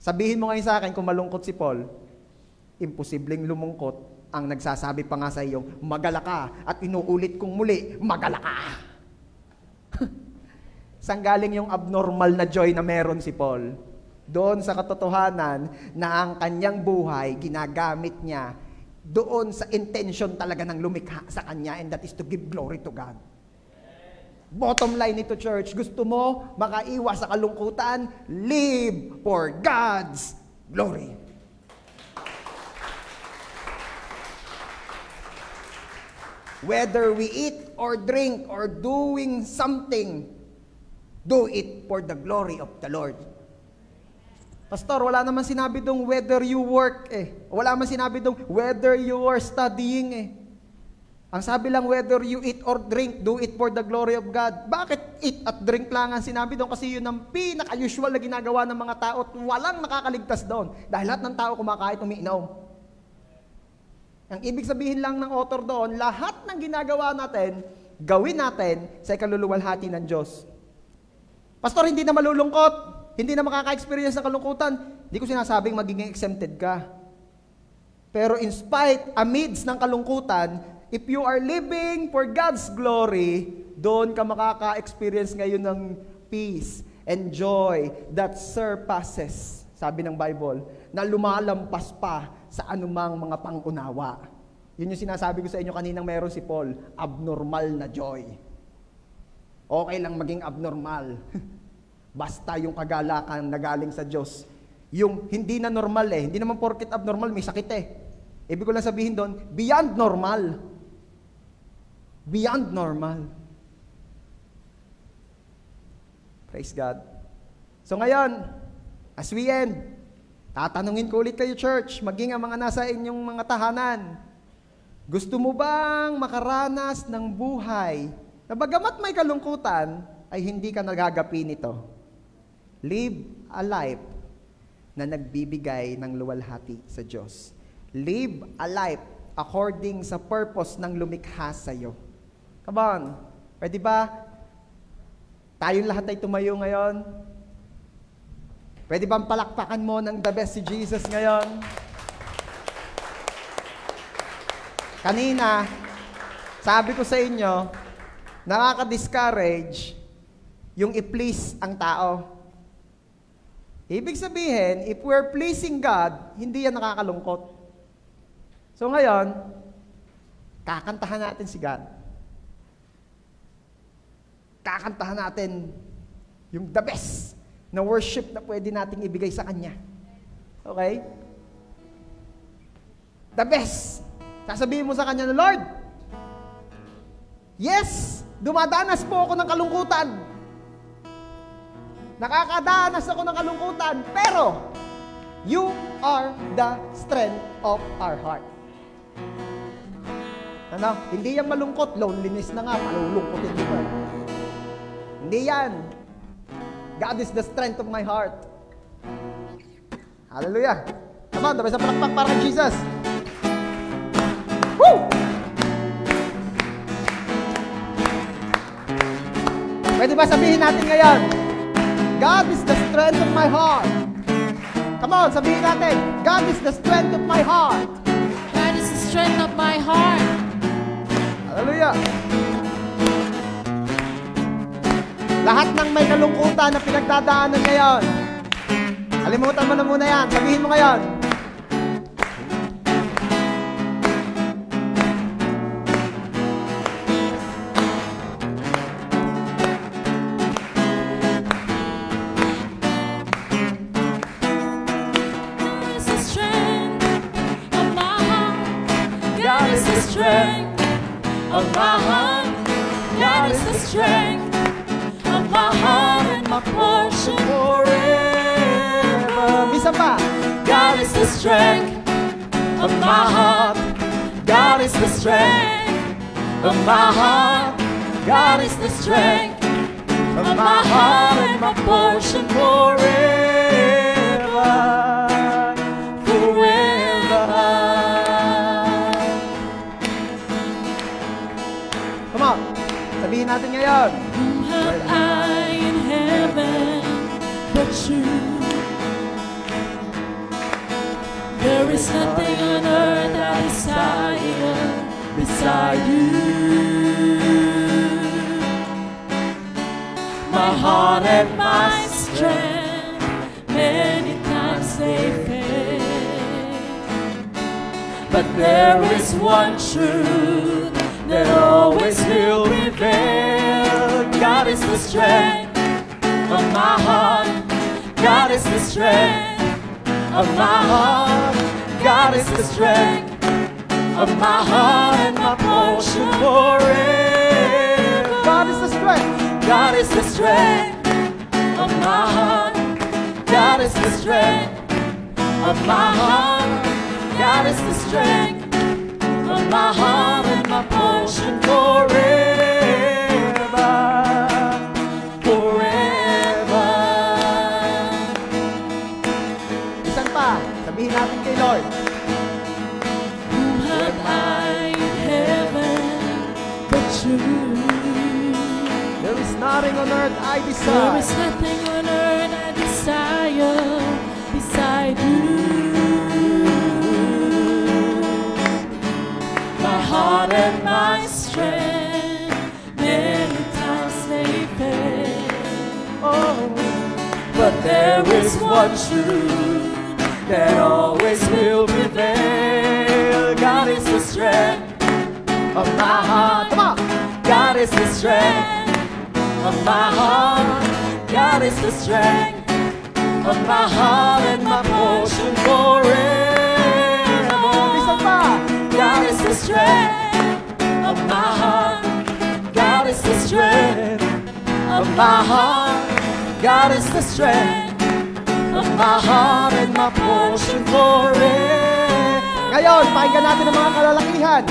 Sabihin mo ngayon sa akin kung malungkot si Paul, imposibleng lumungkot ang nagsasabi pa nga sa iyo, magala ka, at inuulit kong muli, magala ka. Saan galing yung abnormal na joy na meron si Paul? Doon sa katotohanan na ang kanyang buhay, ginagamit niya doon sa intention talaga ng lumikha sa kanya, and that is to give glory to God. Bottom line nito, church, gusto mo makaiwas sa kalungkutan? Live for God's glory. Whether we eat or drink or doing something, do it for the glory of the Lord. Pastor, wala naman sinabi dong whether you work Wala naman sinabi dong whether you are studying Ang sabi lang, whether you eat or drink, do it for the glory of God. Bakit eat at drink lang ang sinabi doon? Kasi yun ang pinaka-usual na ginagawa ng mga tao at walang nakakaligtas doon. Dahil lahat ng tao kumakain, umiinom. Ang ibig sabihin lang ng author doon, lahat ng ginagawa natin, gawin natin sa ikaluluwalhati ng Diyos. Pastor, hindi na malulungkot, hindi na makaka-experience ng kalungkutan. Hindi ko sinasabing magiging exempted ka. Pero in spite, amidst ng kalungkutan, if you are living for God's glory, doon ka makaka-experience ngayon ng peace and joy that surpasses, sabi ng Bible, na lumalampas pa sa anumang mga pangunawa. Yun yung sinasabi ko sa inyo kaninang meron si Paul, abnormal na joy. Okay lang maging abnormal. Basta yung kagalakan na galing sa Diyos. Yung hindi na normal hindi naman porket abnormal, may sakit Ibig ko lang sabihin doon, beyond normal. Beyond normal. Praise God. So ngayon, as we end, tatanungin ko ulit kayo, church, maging ang mga nasa inyong mga tahanan, gusto mo bang makaranas ng buhay na bagamat may kalungkutan, ay hindi ka nagagapi nito? Live a life na nagbibigay ng luwalhati sa Diyos. Live a life according sa purpose ng lumikha sa iyo. Come on. Pwede ba? Tayong lahat ay tumayo ngayon. Pwede bang palakpakan mo ng the best si Jesus ngayon? Kanina, sabi ko sa inyo, nakaka-discourage yung i-please ang tao. Ibig sabihin, if we're pleasing God, hindi yan nakakalungkot. So ngayon, kakantahan natin si God. Kakantahan natin yung the best na worship na pwede nating ibigay sa Kanya. Okay? The best. Sasabihin mo sa Kanya na, Lord, yes, dumadanas po ako ng kalungkutan. Nakakadanas ako ng kalungkutan, pero you are the strength of our heart. Ano? Hindi yan malungkot. Loneliness na nga, malulungkot din ba? Hindi yan. God is the strength of my heart. Hallelujah. Come on, tapos sa palakpak para kay Jesus. Woo! Pwede ba sabihin natin ngayon, God is the strength of my heart. Come on, sabihin natin, God is the strength of my heart. God is the strength of my heart. Hallelujah. Lahat ng may kalungkutan na pinagdadaanan ngayon, kalimutan mo na muna yan. Sabihin mo ngayon. God is the strength of my heart. God is the strength of my heart and my portion forever. Bisa pa. God is the strength of my heart. God is the strength of my heart. God is the strength of my heart and my portion forever. Forever. Come on. Sabihin natin ngayon. Whom have I in heaven but you? There is nothing on earth I desire beside you. My heart and my strength, many times they fail, but there is one truth that always will prevail. God is the strength of my heart. God is the strength of my heart. God is the strength of my heart and my portion forever. God is the strength. God is the strength of my heart. God is the strength of my heart. God is the strength of my heart and my portion forever. Forever. Isan pa. Sabihin natin kay Lord. Whom have I in heaven but you? There is nothing on earth I There desire. is nothing on earth I desire beside you. My heart and my strength, many times they fail. Oh. But there is one truth that always will prevail. God is the strength of my heart. Come on. God is the strength of my heart. God is the strength of my heart and my portion forever. Isan pa. God is the strength of my heart. God is the strength of my heart. God is the strength of my heart and my portion forever. Ngayon, pakinggan natin ang mga kalalakihan.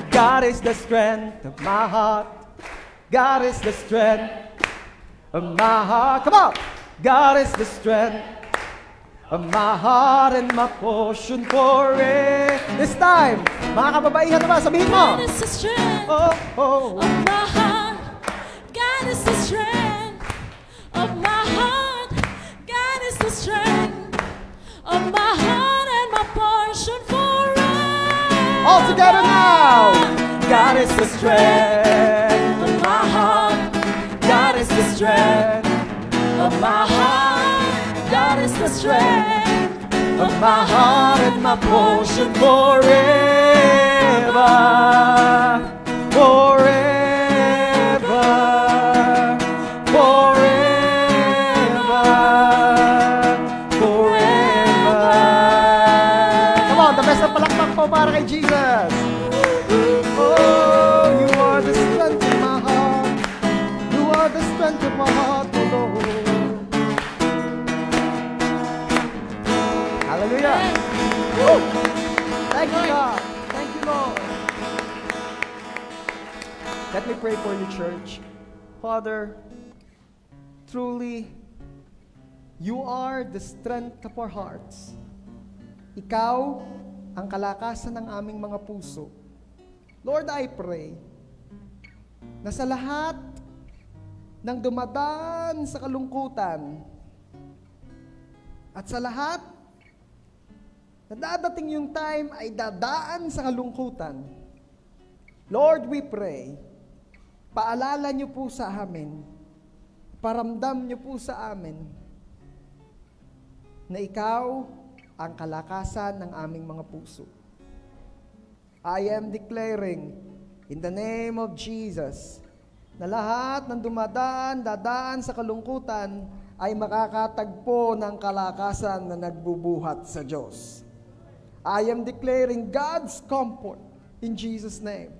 God is the strength of my heart. God is the strength of my heart. Come on! God is the strength of my heart and my portion forever. This time, mga kababaihan naman, sabihin mo. God is the strength Oh, oh. of my heart. God is the strength of my heart. God is the strength of my heart and my portion forever. All together now. God is the strength of my heart. God is the strength of my heart. God is the strength of my heart and my portion forever. Forever. Forever. Forever. Come on, the best na palakpak po para kay Jesus. Oh, you are the strength of my heart. You are the strength of my heart, oh Lord. Hallelujah. Woo! Thank you, God. Thank you, Lord. Let me pray for you, church. Father, truly, you are the strength of our hearts. Ikaw ang kalakasan ng aming mga puso. Lord, I pray na sa lahat ng dumadaan sa kalungkutan at sa lahat na dadating yung time ay dadaan sa kalungkutan, Lord, we pray, paalala niyo po sa amin paramdam niyo po sa amin na ikaw ang kalakasan ng aming mga puso. I am declaring in the name of Jesus na lahat ng dadaan sa kalungkutan ay makakatagpo ng kalakasan na nagbubuhat sa Diyos. I am declaring God's comfort in Jesus' name.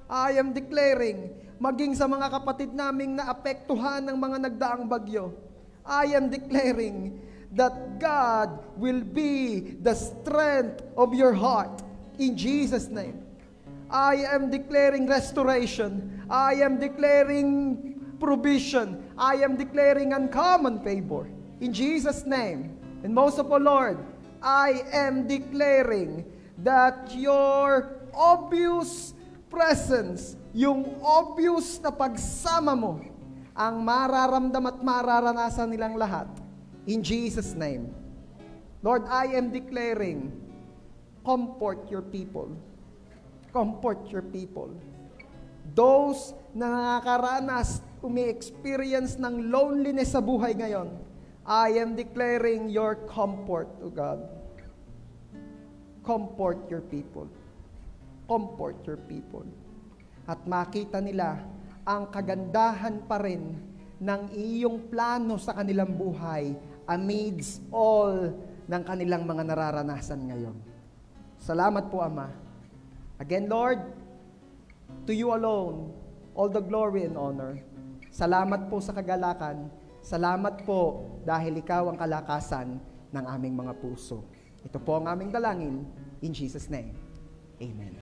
I am declaring, maging sa mga kapatid naming naapektuhan ng mga nagdaang bagyo, I am declaring that God will be the strength of your heart in Jesus' name. I am declaring restoration. I am declaring provision. I am declaring uncommon favor in Jesus' name. And most of all, Lord, I am declaring that your obvious presence, yung obvious na pagsama mo, ang mararamdam at mararanasan nilang lahat. In Jesus' name. Lord, I am declaring, comfort your people. Comfort your people. Those na nakakaranas, umi-experience ng loneliness sa buhay ngayon, I am declaring your comfort, O God. Comfort your people. Comfort your people. At makita nila ang kagandahan pa rin ng iyong plano sa kanilang buhay amidst all ng kanilang mga nararanasan ngayon. Salamat po, Ama. Again, Lord, to you alone, all the glory and honor. Salamat po sa kagalakan. Salamat po dahil ikaw ang kalakasan ng aming mga puso. Ito po ang aming dalangin. In Jesus' name, amen.